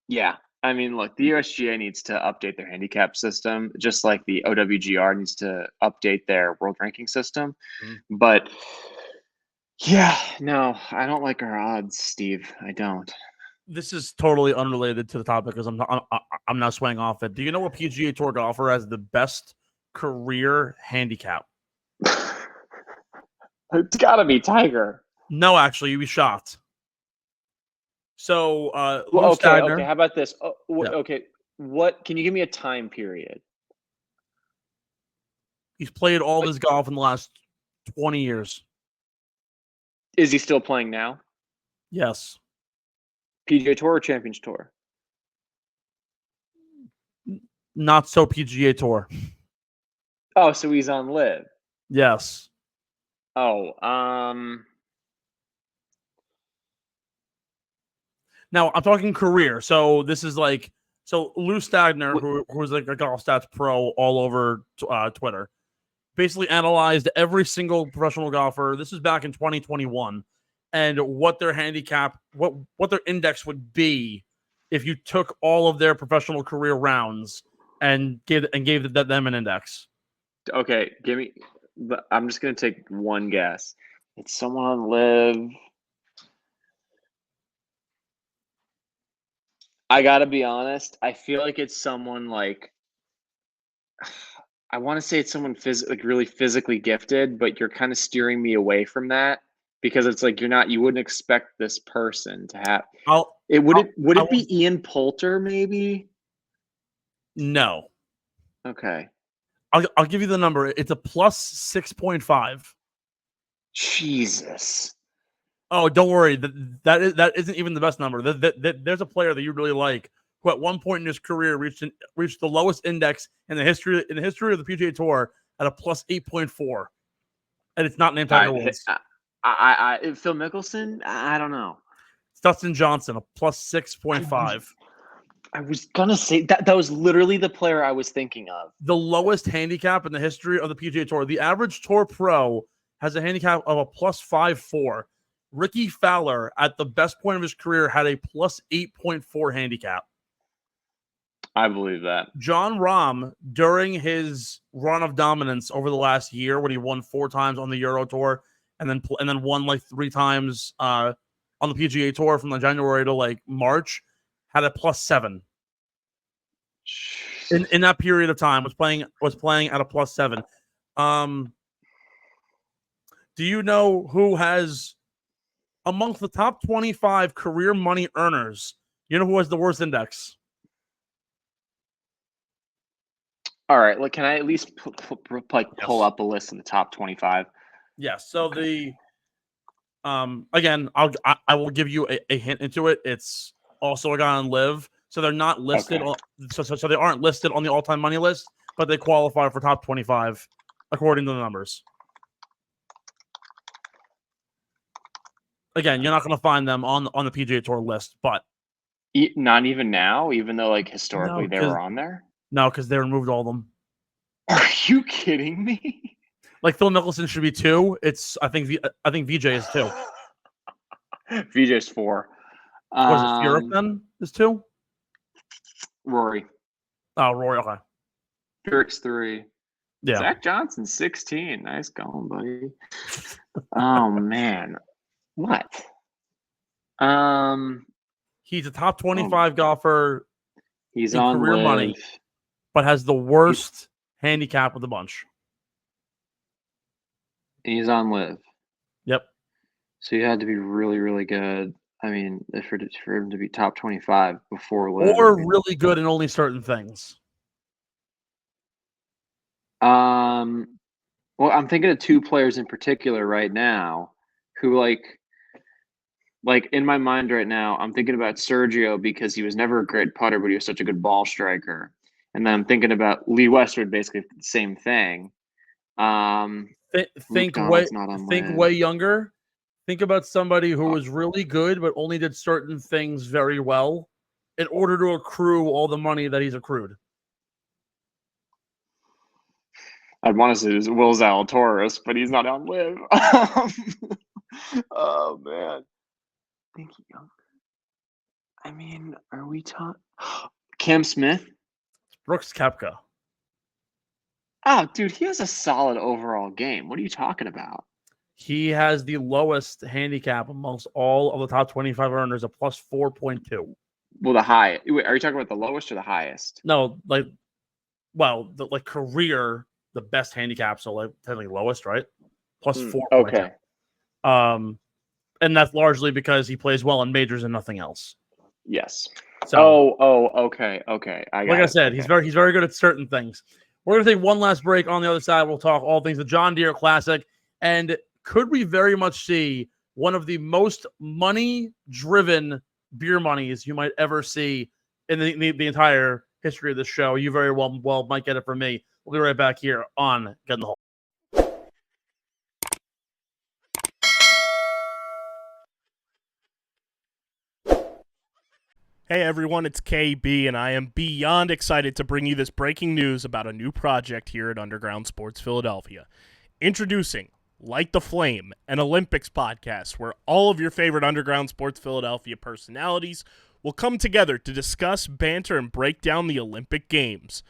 yeah, I mean, look, the USGA needs to update their handicap system, just like the OWGR needs to update their world ranking system. Mm-hmm. But yeah, no, I don't like our odds, Steve. I don't. This is totally unrelated to the topic because I'm not swaying off it. Do you know what PGA Tour golfer has the best career handicap? It's got to be Tiger. No, actually, you'd be shocked. So, okay. How about this? Yeah. Okay, what can you give me a time period? He's played all his golf in the last 20 years. Is he still playing now? Yes. PGA Tour or Champions Tour? Not so PGA Tour. Oh, so he's on LIV. Yes. Oh, now I'm talking career. So this is like, so Lou Stagner, who's like a golf stats pro all over Twitter, basically analyzed every single professional golfer. This is back in 2021, and what their handicap, what their index would be if you took all of their professional career rounds and gave them an index. Okay, give me. I'm just gonna take one guess. It's someone on LIV. I gotta be honest. I feel like it's someone like. I want to say it's someone really physically gifted, but you're kind of steering me away from that because it's like you wouldn't expect this person to have. Would it be Ian Poulter maybe? No. Okay. I'll give you the number. It's a plus 6.5. Jesus. Oh, don't worry. That isn't even the best number. There's a player that you really like who at one point in his career reached the lowest index in the history of the PGA Tour at a plus 8.4, and it's not named Tiger Woods. Phil Mickelson? I don't know. It's Dustin Johnson, a plus 6.5. I was gonna say that was literally the player I was thinking of. The lowest handicap in the history of the PGA Tour. The average Tour pro has a handicap of a plus 5.4. Ricky Fowler, at the best point of his career, had a plus 8.4 handicap. I believe that. John Rahm, during his run of dominance over the last year, when he won 4 times on the Euro Tour and then won like 3 times on the PGA Tour from January to like March, had a plus 7. In that period of time, was playing at a plus 7. Do you know who has amongst the top 25 career money earners? You know who has the worst index? All right. Look, can I at least pull up a list of the top 25? Yes. So the again, I will give you a hint into it. It's also a guy on LIV. so they're not listed. Okay. So they aren't listed on the all-time money list, but they qualify for top 25 according to the numbers. Again, you're not going to find them on the PGA Tour list, but Not even now, even though like historically they were on there. no, because they removed all of them. Are you kidding me? Like Phil Mickelson should be 2. I think VJ is 2. VJ's 4. Was it Europe then? Is 2? Rory. Oh, Rory. Okay. Eric's 3. Yeah. Zach Johnson 16. Nice going, buddy. Oh man. What? He's a top 25 golfer. He's in on career LIV. money, but has the worst handicap of the bunch. He's on LIV. Yep. So you had to be really, really good. I mean, for him to be top 25 before LIV. Or really good in only certain things. Well, I'm thinking of 2 players in particular right now who like in my mind right now, I'm thinking about Sergio because he was never a great putter, but he was such a good ball striker. And then I'm thinking about Lee Westwood, basically the same thing. Think way younger. Think about somebody who was really good, but only did certain things very well in order to accrue all the money that he's accrued. I'd want to say it's Will Zalatoris, but he's not on LIV. Oh man. Think younger. I mean, are we talking Cam Smith? Brooks Koepka. Oh, dude, he has a solid overall game. What are you talking about? He has the lowest handicap amongst all of the top 25 earners, a plus 4.2. Well, the high. Wait, are you talking about the lowest or the highest? No, career, the best handicap, so like technically lowest, right? Plus 4.2. Okay. And that's largely because he plays well in majors and nothing else. Yes. So, okay. I said, he's very good at certain things. We're going to take one last break. On the other side, we'll talk all things the John Deere Classic. And could we very much see one of the most money-driven beer monies you might ever see in the entire history of the show? You very well might get it from me. We'll be right back here on Get in the Hole. Hey everyone, it's KB, and I am beyond excited to bring you this breaking news about a new project here at Underground Sports Philadelphia. Introducing Light the Flame, an Olympics podcast where all of your favorite Underground Sports Philadelphia personalities will come together to discuss, banter, and break down the Olympic Games.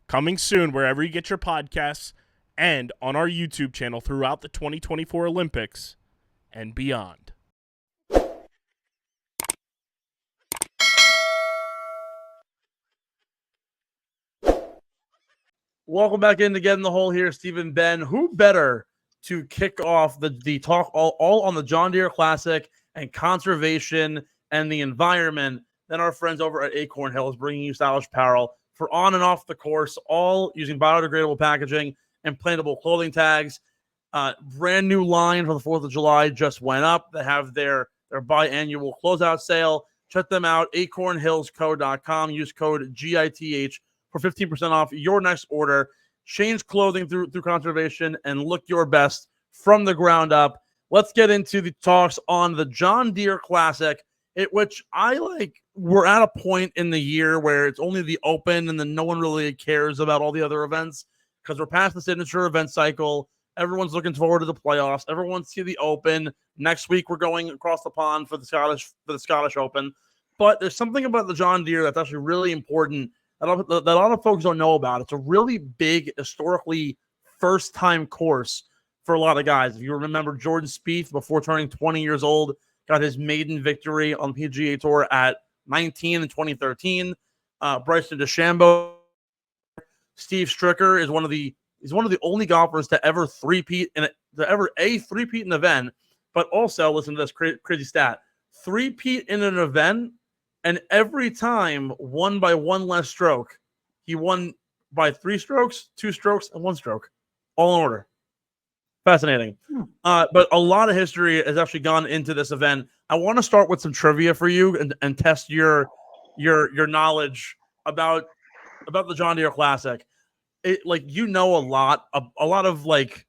Coming soon wherever you get your podcasts and on our YouTube channel throughout the 2024 Olympics and beyond. Welcome back in to Get in the Hole here, Stephen Ben. Who better to kick off the talk all on the John Deere Classic and conservation and the environment than our friends over at Acorn Hills, bringing you stylish apparel for on and off the course, all using biodegradable packaging and plantable clothing tags. Brand new line for the 4th of July just went up. They have their biannual closeout sale. Check them out, acornhillsco.com. Use code GITH for 15% off your next order. Change clothing through conservation and look your best from the ground up. Let's get into the talks on the John Deere Classic, which we're at a point in the year where it's only the Open and then no one really cares about all the other events because we're past the signature event cycle. Everyone's looking forward to the playoffs. Everyone's to the Open. Next week, we're going across the pond for the Scottish Open. But there's something about the John Deere that's actually really important that a lot of folks don't know about. It's a really big, historically first-time course for a lot of guys. If you remember, Jordan Spieth, before turning 20 years old, got his maiden victory on the PGA Tour at 19 in 2013. Bryson DeChambeau, Steve Stricker is one of the only golfers to ever three-peat in an event, but also, listen to this crazy stat, three-peat in an event, and every time won by one less stroke. He won by 3 strokes, 2 strokes, and 1 stroke, all in order. Fascinating. But a lot of history has actually gone into this event. I want to start with some trivia for you and test your your knowledge about the John Deere Classic. It like a lot of like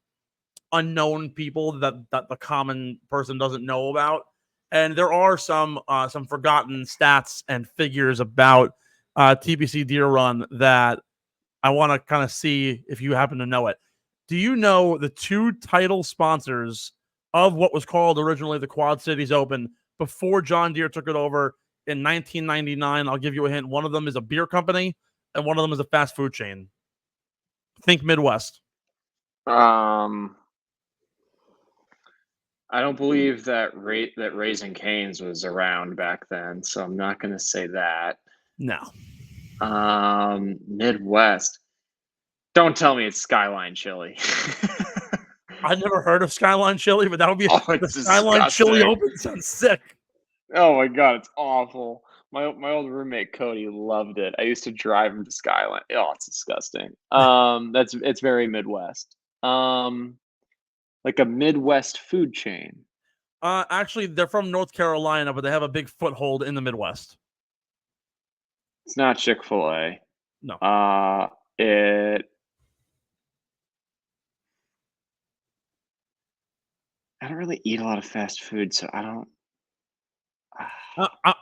unknown people that the common person doesn't know about, and there are some forgotten stats and figures about TPC Deer Run that I want to kind of see if you happen to know it. Do you know the two title sponsors of what was called originally the Quad Cities Open before John Deere took it over in 1999? I'll give you a hint. One of them is a beer company, and one of them is a fast food chain. Think Midwest. I don't believe that Raising Cane's was around back then, so I'm not going to say that. No. Midwest. Don't tell me it's Skyline Chili. I've never heard of Skyline Chili, but that would be the it's Skyline Chili disgusting. Open. Sounds sick. Oh my god, it's awful. My old roommate Cody loved it. I used to drive him to Skyline. Oh, it's disgusting. It's very Midwest. Like a Midwest food chain. Actually, they're from North Carolina, but they have a big foothold in the Midwest. It's not Chick-fil-A. No. I don't really eat a lot of fast food, so I don't.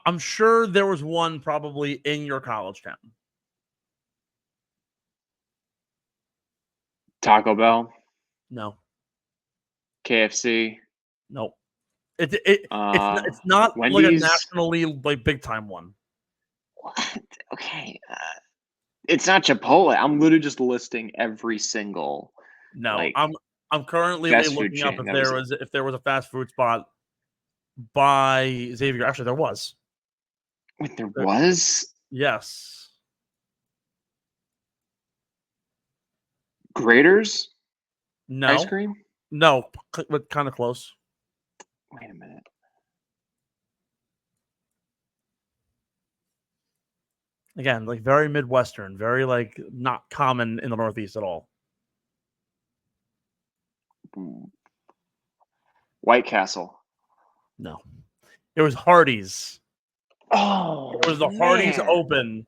I'm sure there was one probably in your college town. Taco Bell? No. KFC? Nope. It's not like a Wendy's? nationally like big time one. What? Okay. It's not Chipotle. I'm literally just listing every single. No, like, I'm currently fast food looking up chain. if there was a fast food spot by Xavier. Actually, there was. Wait, there was? Yes. Graders? No. Ice cream? No, but kind of close. Wait a minute. Again, like very Midwestern, very like not common in the Northeast at all. White Castle. No. It was Hardee's. Oh, It was the Hardee's Open.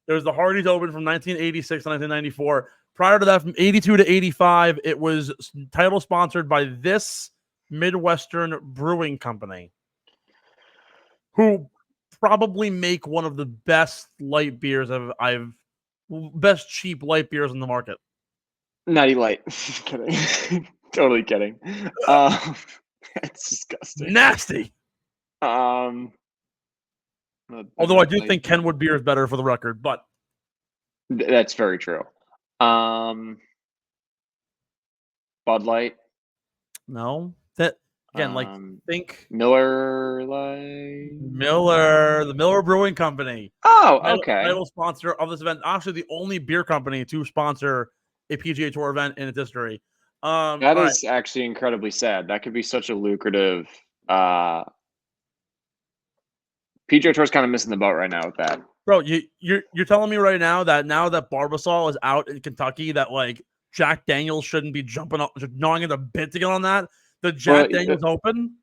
There was the Hardee's Open from 1986 to 1994. Prior to that, from 82 to 85, it was title sponsored by this Midwestern brewing company, who probably make one of the best light beers best cheap light beers in the market. Natty Light. Kidding. Totally kidding. It's disgusting. Nasty. Although I do think Kenwood Beer is better for the record, but that's very true. Bud Light. No, that again, think Miller Light. the Miller Brewing Company. Oh, okay. Title sponsor of this event. Actually, the only beer company to sponsor a PGA Tour event in its history. That is actually incredibly sad. That could be such a lucrative. PGA Tour is kind of missing the boat right now with that. Bro, you're telling me right now that Barbasol is out in Kentucky, that like Jack Daniels shouldn't be jumping up, gnawing at the bit to get on that? The Jack Daniels Open,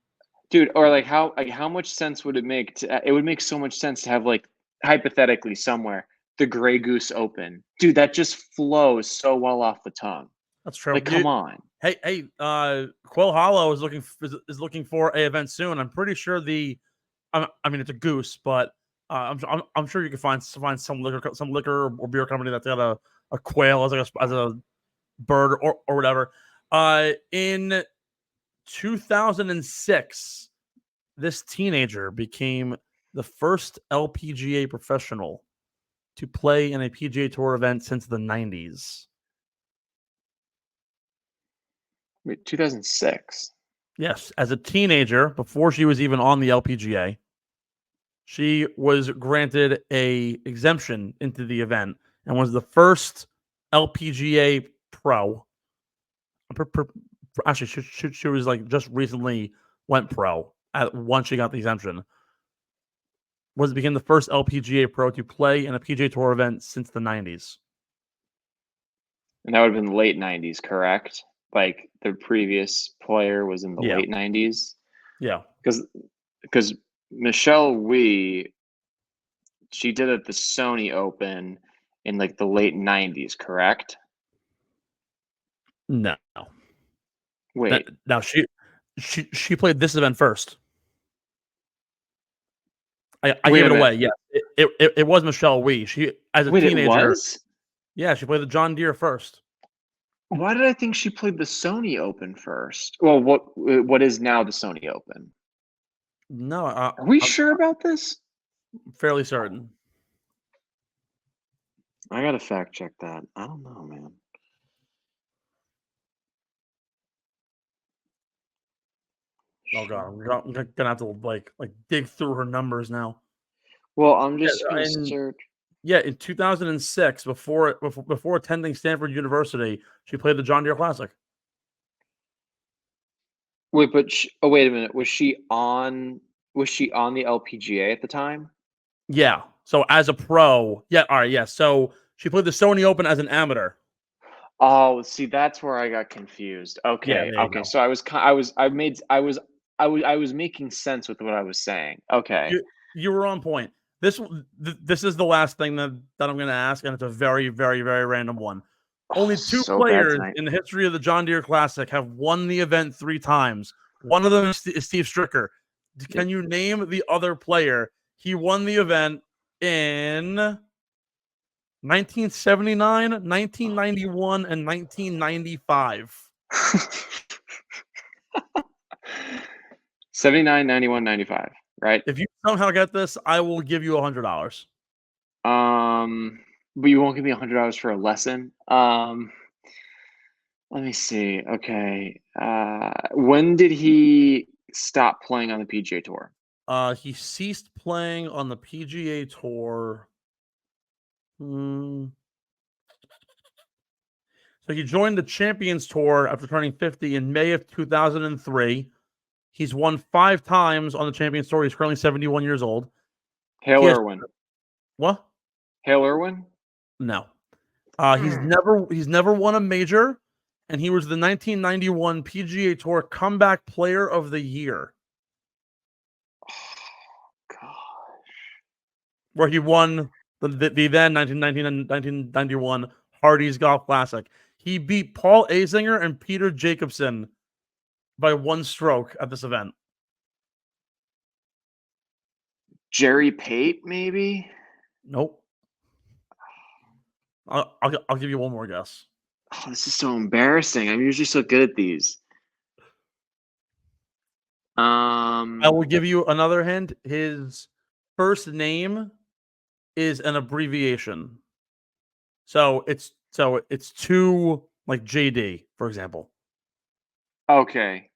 dude. Or like how much sense would it make? It would make so much sense to have, like, hypothetically somewhere, the Grey Goose Open, dude. That just flows so well off the tongue. That's true. Like, come on. Hey, Quill Hollow is looking for a event soon. I'm pretty sure I mean, it's a goose, but I'm sure you can find some liquor or beer company that's got a quail as a bird or whatever. In 2006, this teenager became the first LPGA professional to play in a PGA Tour event since the 90s. Wait, 2006. Yes, as a teenager, before she was even on the LPGA, she was granted a exemption into the event and was the first LPGA pro. Actually, she was like just recently went pro once she got the exemption. Became the first LPGA pro to play in a PGA Tour event since the 90s. And that would have been the late 90s, correct? Like, the previous player was in the late 90s? Yeah. Because Michelle Wie she did it at the Sony Open in like the late 90s, correct? No. Wait, Now she played this event first. I Wait gave a it minute. away. Yeah, it was Michelle Wee. She as a wait, it teenager. was? Yeah, she played the John Deere first. Why did I think she played the Sony Open first? Well, what is now the Sony Open? No, Are we I'm sure about this? fairly certain. I gotta fact check that. I don't know, man. Oh god, I'm gonna have to like dig through her numbers now. Well, I'm just Yeah, gonna and search. yeah, in 2006, before attending Stanford University, she played the John Deere Classic. Wait, but wait a minute. Was she on the LPGA at the time? Yeah. So as a pro, yeah, all right, yeah. So she played the Sony Open as an amateur. Oh, see, that's where I got confused. Yeah, Okay, there you okay. go. So I was making sense with what I was saying. Okay. You were on point. This is the last thing that I'm going to ask, and it's a very, very, very random one. Only two So bad players tonight. in the history of the John Deere Classic have won the event 3 times. One of them is Steve Stricker. Can you name the other player? He won the event in 1979, 1991, and 1995. 79, 91, 95, right? If you somehow get this, I will give you $100. But you won't give me $100 for a lesson. Let me see. Okay. When did he stop playing on the PGA Tour? He ceased playing on the PGA Tour. So he joined the Champions Tour after turning 50 in May of 2003. He's won 5 times on the Champions Tour. He's currently 71 years old. Hale He has- Irwin. What? Hale Irwin? No. He's never won a major, and he was the 1991 PGA Tour Comeback Player of the Year, God. where he won the then 1990 and 1991 Hardy's Golf Classic. He beat Paul Azinger and Peter Jacobsen by 1 stroke at this event. Jerry Pate, maybe? Nope. I'll give you one more guess. Oh, this is so embarrassing. I'm usually so good at these. I will give you another hint. His first name is an abbreviation. So it's to like JD, for example. Okay.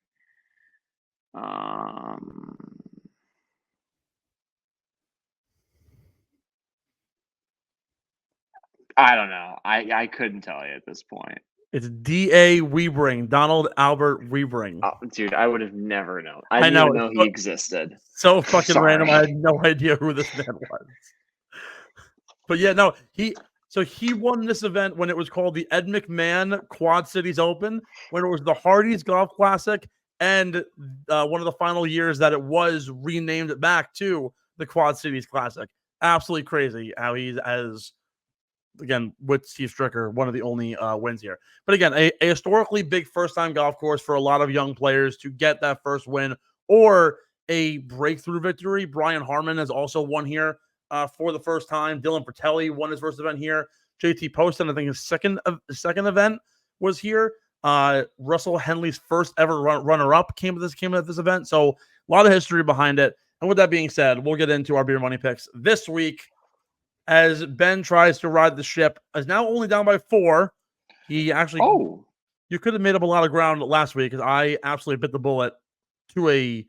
I don't know. I couldn't tell you at this point. It's D.A. Wiebring, Donald Albert Wiebring. Oh, dude, I would have never known. I I didn't know, even know it's he existed. So fucking Sorry. random. I had no idea who this man was. But yeah, no, he won this event when it was called the Ed McMahon Quad Cities Open, when it was the Hardy's Golf Classic, and one of the final years that it was renamed back to the Quad Cities Classic. Absolutely crazy how he's again, with Steve Stricker, one of the only wins here. But again, a historically big first-time golf course for a lot of young players to get that first win or a breakthrough victory. Brian Harmon has also won here for the first time. Dylan Fratelli won his first event here. JT Poston, I think his second event was here. Russell Henley's first ever runner-up came at this event. So a lot of history behind it. And with that being said, we'll get into our beer money picks this week. As Ben tries to ride the ship, is now only down by 4. He actually, you could have made up a lot of ground last week because I absolutely bit the bullet to a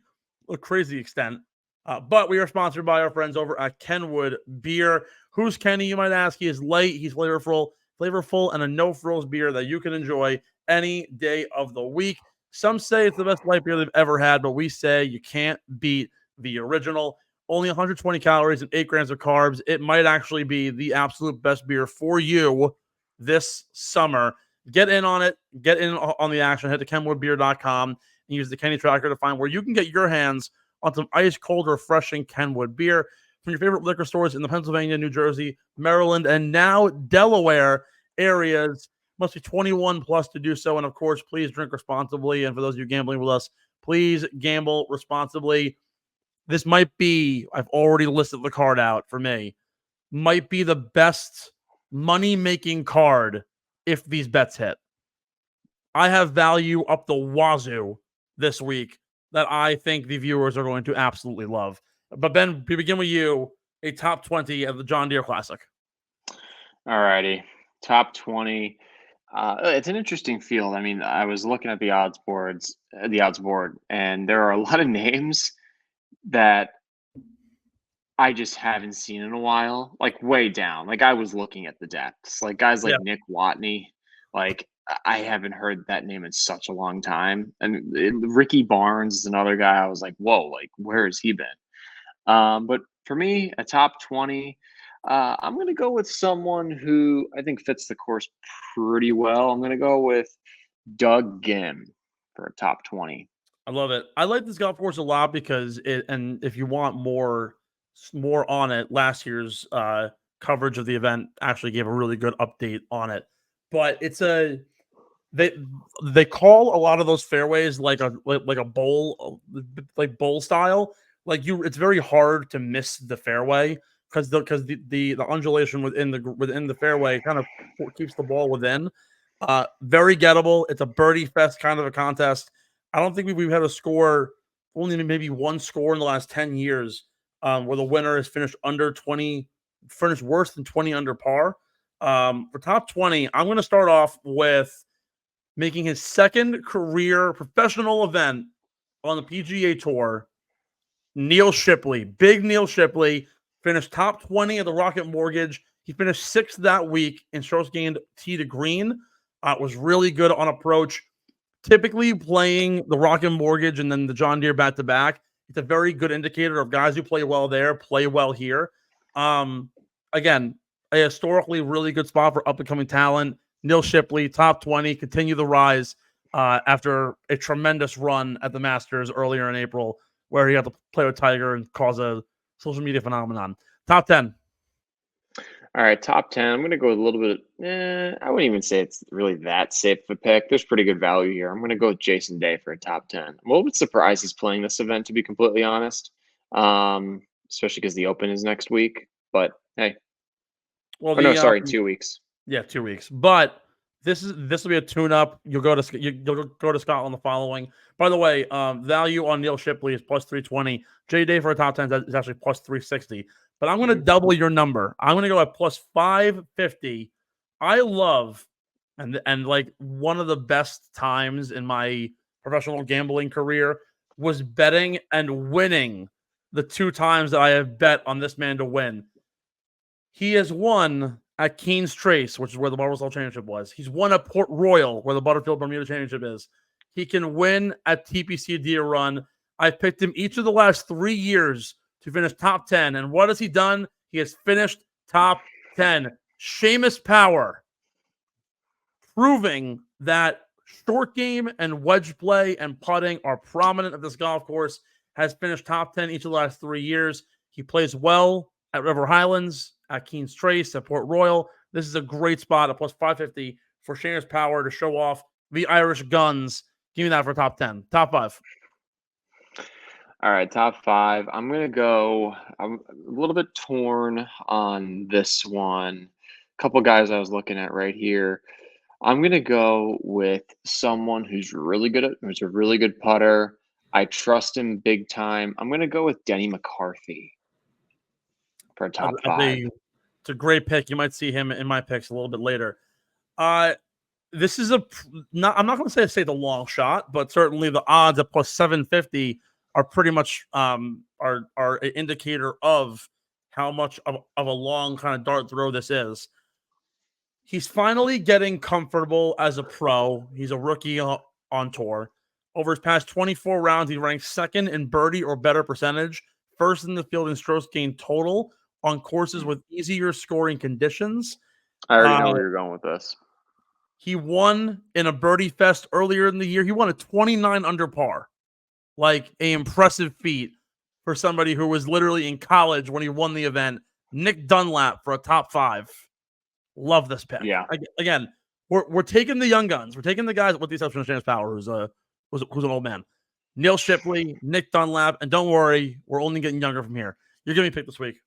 crazy extent. But we are sponsored by our friends over at Kenwood Beer. Who's Kenny, you might ask? He is light, he's flavorful, and a no-frills beer that you can enjoy any day of the week. Some say it's the best light beer they've ever had, but we say you can't beat the original. Only 120 calories and 8 grams of carbs. It might actually be the absolute best beer for you this summer. Get in on it. Get in on the action. Head to kenwoodbeer.com and use the Kenny tracker to find where you can get your hands on some ice cold, refreshing Kenwood beer. from your favorite liquor stores in the Pennsylvania, New Jersey, Maryland, and now Delaware areas. Must be 21 plus to do so. And of course, please drink responsibly. And for those of you gambling with us, please gamble responsibly. This might be, I've already listed the card out for me, might be the best money-making card if these bets hit. I have value up the wazoo this week that I think the viewers are going to absolutely love. But Ben, we begin with you, a top 20 of the John Deere Classic. All righty. Top 20. It's an interesting field. I mean, I was looking at the odds board, and there are a lot of names that I just haven't seen in a while, like way down. Like I was looking at the depths, like guys like Nick Watney, like I haven't heard that name in such a long time. And Ricky Barnes is another guy. I was like, whoa, like where has he been? But for me, a top 20, I'm going to go with someone who I think fits the course pretty well. I'm going to go with Doug Gim for a top 20. I love it. I like this golf course a lot because and if you want more on it, last year's coverage of the event actually gave a really good update on it. But it's they call a lot of those fairways like a bowl, like bowl style. Like it's very hard to miss the fairway because the undulation within the fairway kind of keeps the ball within. Very gettable. It's a birdie fest kind of a contest. I don't think we've had a score, only maybe one score in the last 10 years where the winner has finished worse than 20 under par. For top 20, I'm going to start off with making his second career professional event on the PGA Tour. Neil Shipley, big Neil Shipley, finished top 20 of the Rocket Mortgage. He finished 6th that week in strokes gained tee to green. Was really good on approach. Typically playing the Rocket Mortgage and then the John Deere back-to-back, it's a very good indicator of guys who play well there, play well here. Again, a historically really good spot for up-and-coming talent. Neil Shipley, top 20, continue the rise after a tremendous run at the Masters earlier in April, where he had to play with Tiger and cause a social media phenomenon. Top 10. All right, top 10. I'm going to go with a little bit. I wouldn't even say it's really that safe of a pick. There's pretty good value here. I'm going to go with Jason Day for a top 10. I'm a little bit surprised he's playing this event, to be completely honest, especially because the Open is next week. But hey, well, 2 weeks. Yeah, 2 weeks. But this will be a tune-up. You'll go to Scotland the following. By the way, value on Neil Shipley is plus 320. J Day for a top 10 is actually plus 360. But I'm going to double your number. I'm going to go at plus 550. I love, and like one of the best times in my professional gambling career was betting and winning the 2 times that I have bet on this man to win. He has won at Keene's Trace, which is where the Butterfield Championship was. He's won at Port Royal, where the Butterfield Bermuda Championship is. He can win at TPC Deer Run. I've picked him each of the last 3 years to finish top 10. And what has he done? He has finished top 10. Seamus Power, proving that short game and wedge play and putting are prominent at this golf course, has finished top 10 each of the last 3 years. He plays well at River Highlands, at Keene's Trace, at Port Royal. This is a great spot at plus 550 for Seamus Power to show off the Irish guns. Give me that for top 10. Top 5. All right, top 5. I'm a little bit torn on this one. A couple guys I was looking at right here. I'm going to go with someone who's a really good putter. I trust him big time. I'm going to go with Denny McCarthy for a top 5. It's a great pick. You might see him in my picks a little bit later. This is I'm not going to say the long shot, but certainly the odds at plus 750 are pretty much are an indicator of how much of a long kind of dart throw this is. He's finally getting comfortable as a pro. He's a rookie on tour. Over his past 24 rounds, he ranks 2nd in birdie or better percentage, 1st in the field in strokes gained total on courses with easier scoring conditions. I already know where you're going with this. He won in a birdie fest earlier in the year. He won a 29 under par. Like an impressive feat for somebody who was literally in college when he won the event. Nick Dunlap for a top 5. Love this pick. Yeah. Again, we're taking the young guns. We're taking the guys with the exception of James Power, who's an old man. Neil Shipley, Nick Dunlap, and don't worry, we're only getting younger from here. You're giving me a pick this week.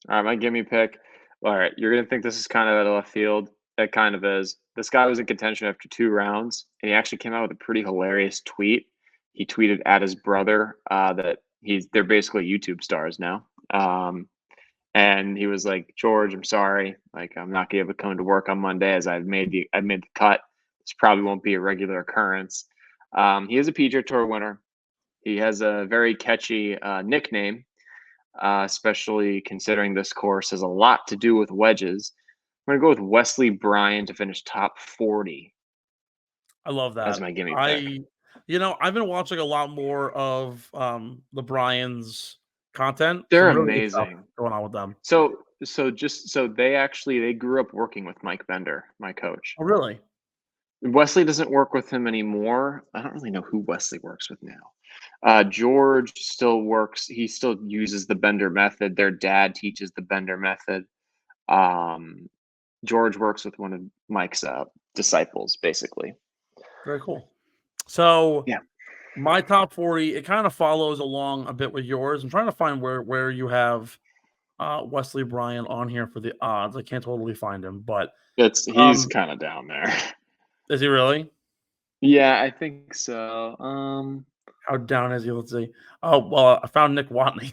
All right, my gimme pick. All right, you're going to think this is kind of out of left field. It kind of is. This guy was in contention after 2 rounds, and he actually came out with a pretty hilarious tweet. He tweeted at his brother that they're basically YouTube stars now. And he was like, George, I'm sorry. Like, I'm not going to be able to come to work on Monday as I've made the cut. This probably won't be a regular occurrence. He is a PGA Tour winner. He has a very catchy nickname, especially considering this course has a lot to do with wedges. I'm going to go with Wesley Bryan to finish top 40. I love that. That's my gimme pick. I've been watching a lot more of the Bryans content. They're really good stuff amazing going on with them. So they grew up working with Mike Bender, my coach. Oh, really? Wesley doesn't work with him anymore. I don't really know who Wesley works with now. George still works. He still uses the Bender method. Their dad teaches the Bender method. George works with one of Mike's disciples, basically. Very cool. So yeah, my top 40, it kind of follows along a bit with yours. I'm trying to find where you have Wesley Bryan on here for the odds. I can't totally find him, but he's kind of down there. Is he really? Yeah, I think so. How down is he? Let's see. Oh, well, I found Nick Watney.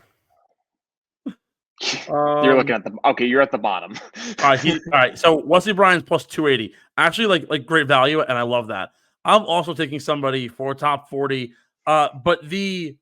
You're looking at you're at the bottom. All right. So Wesley Bryan's plus 280. Actually, like great value, and I love that. I'm also taking somebody for top 40. But the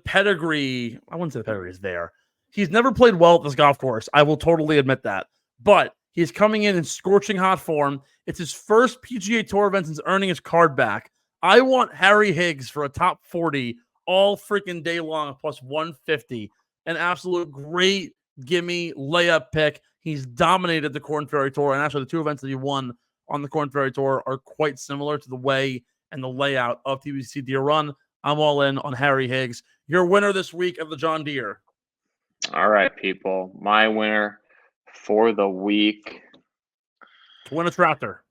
pedigree, I wouldn't say the pedigree is there. He's never played well at this golf course. I will totally admit that. But he's coming in scorching hot form. It's his first PGA Tour event since earning his card back. I want Harry Higgs for a top 40 all freaking day long, plus 150. An absolute great gimme layup pick. He's dominated the Corn Ferry Tour, and actually the 2 events that he won on the Corn Ferry Tour are quite similar to the way and the layout of TBC Deer Run. I'm all in on Harry Higgs. Your winner this week of the John Deere. All right, people. My winner for the week. To win a tractor.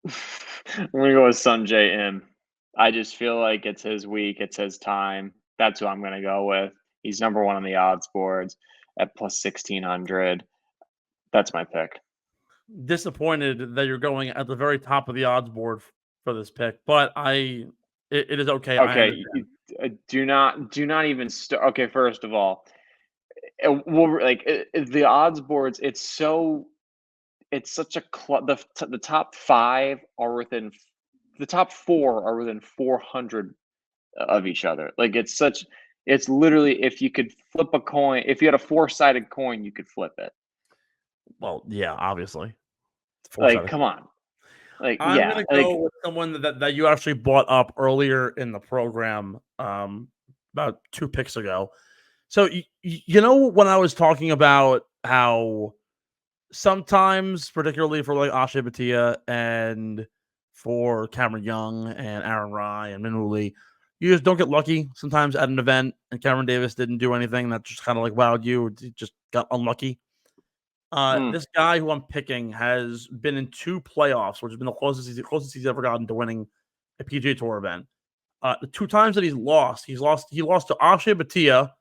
I'm going to go with Sanjay M. I just feel like it's his week. It's his time. That's who I'm going to go with. He's number 1 on the odds boards at plus 1,600. That's my pick. Disappointed that you're going at the very top of the odds board for this pick, but it is okay. Okay, do not even start. Okay, first of all, the odds boards. It's such a the top 5 are within the top 4 are within 400 of each other. Like it's literally, if you could flip a coin, if you had a 4-sided coin, you could flip it. Well, yeah, obviously. Like, come on. Like, I'm gonna go with someone that you actually brought up earlier in the program, about 2 picks ago. So you know when I was talking about how sometimes, particularly for like Akshay Bhatia and for Cameron Young and Aaron Rai and Minwoo Lee, you just don't get lucky sometimes at an event, and Cameron Davis didn't do anything that just kind of like wowed you. It just got unlucky. This guy who I'm picking has been in 2 playoffs, which has been the closest he's ever gotten to winning a PGA Tour event. The 2 times that he lost to Akshay Bhatia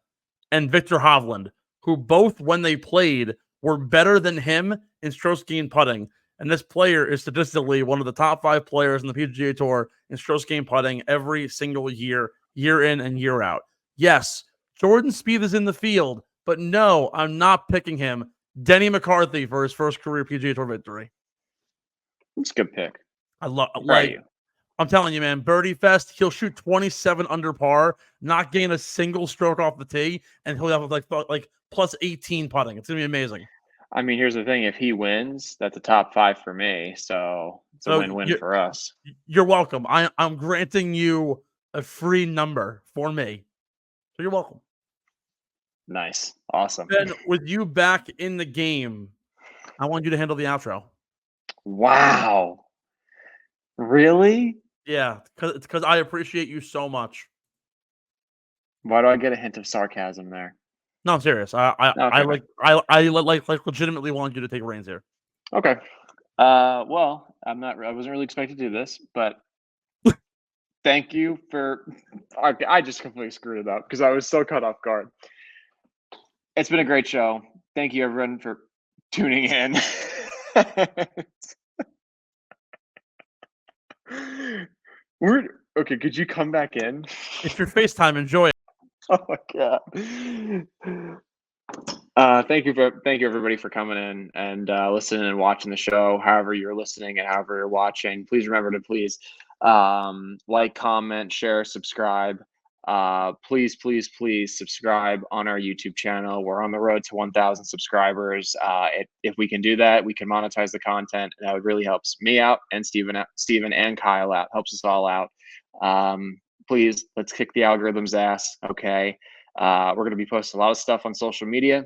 and Victor Hovland, who both, when they played, were better than him in stroke gain putting. And this player is statistically one of the top 5 players in the PGA Tour in stroke gain putting every single year in and year out. Yes, Jordan Spieth is in the field, but no, I'm not picking him. Denny McCarthy for his first career PGA Tour victory. It's a good pick. I'm telling you, man, Birdie Fest, he'll shoot 27 under par, not gain a single stroke off the tee, and he'll have like plus 18 putting. It's going to be amazing. I mean, here's the thing. If he wins, that's a top 5 for me. So it's a win-win for us. You're welcome. I'm granting you a free number for me. So you're welcome. Nice. Awesome. Ben, with you back in the game, I want you to handle the outro. Wow. Really? Yeah, because I appreciate you so much. Why do I get a hint of sarcasm there? No, I'm serious. I legitimately want you to take reins here. Okay. Well, I wasn't really expecting to do this, but thank you for. I just completely screwed it up because I was so caught off guard. It's been a great show. Thank you, everyone, for tuning in. Okay. Could you come back in? It's your FaceTime. Enjoy it. Oh my god. Thank you everybody for coming in and listening and watching the show. However you're listening and however you're watching, please remember to like, comment, share, subscribe. Please subscribe on our YouTube channel. We're on the road to 1,000 subscribers. If we can do that, we can monetize the content. That would really helps me out and Steven and Kyle out. Helps us all out. Please, let's kick the algorithm's ass. Okay. We're going to be posting a lot of stuff on social media,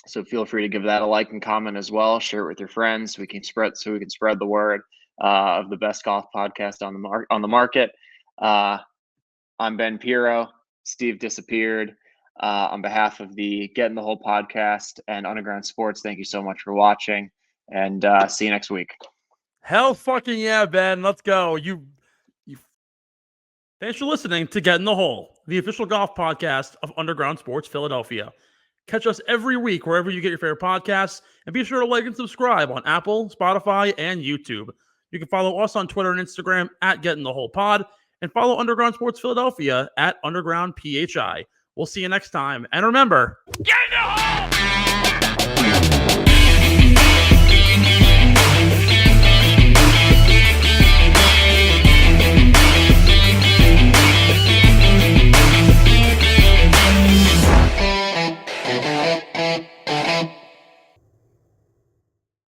so feel free to give that a like and comment as well. Share it with your friends so we can spread the word of the best golf podcast on the market. I'm Ben Pirro. Steve disappeared. On behalf of the Get in the Hole podcast and Underground Sports, thank you so much for watching, and see you next week. Hell fucking yeah, Ben. Let's go. Thanks for listening to Get in the Hole, the official golf podcast of Underground Sports Philadelphia. Catch us every week wherever you get your favorite podcasts, and be sure to like and subscribe on Apple, Spotify, and YouTube. You can follow us on Twitter and Instagram at Get in the Hole Pod, and follow Underground Sports Philadelphia at Underground PHI. We'll see you next time. And remember, get in the hole!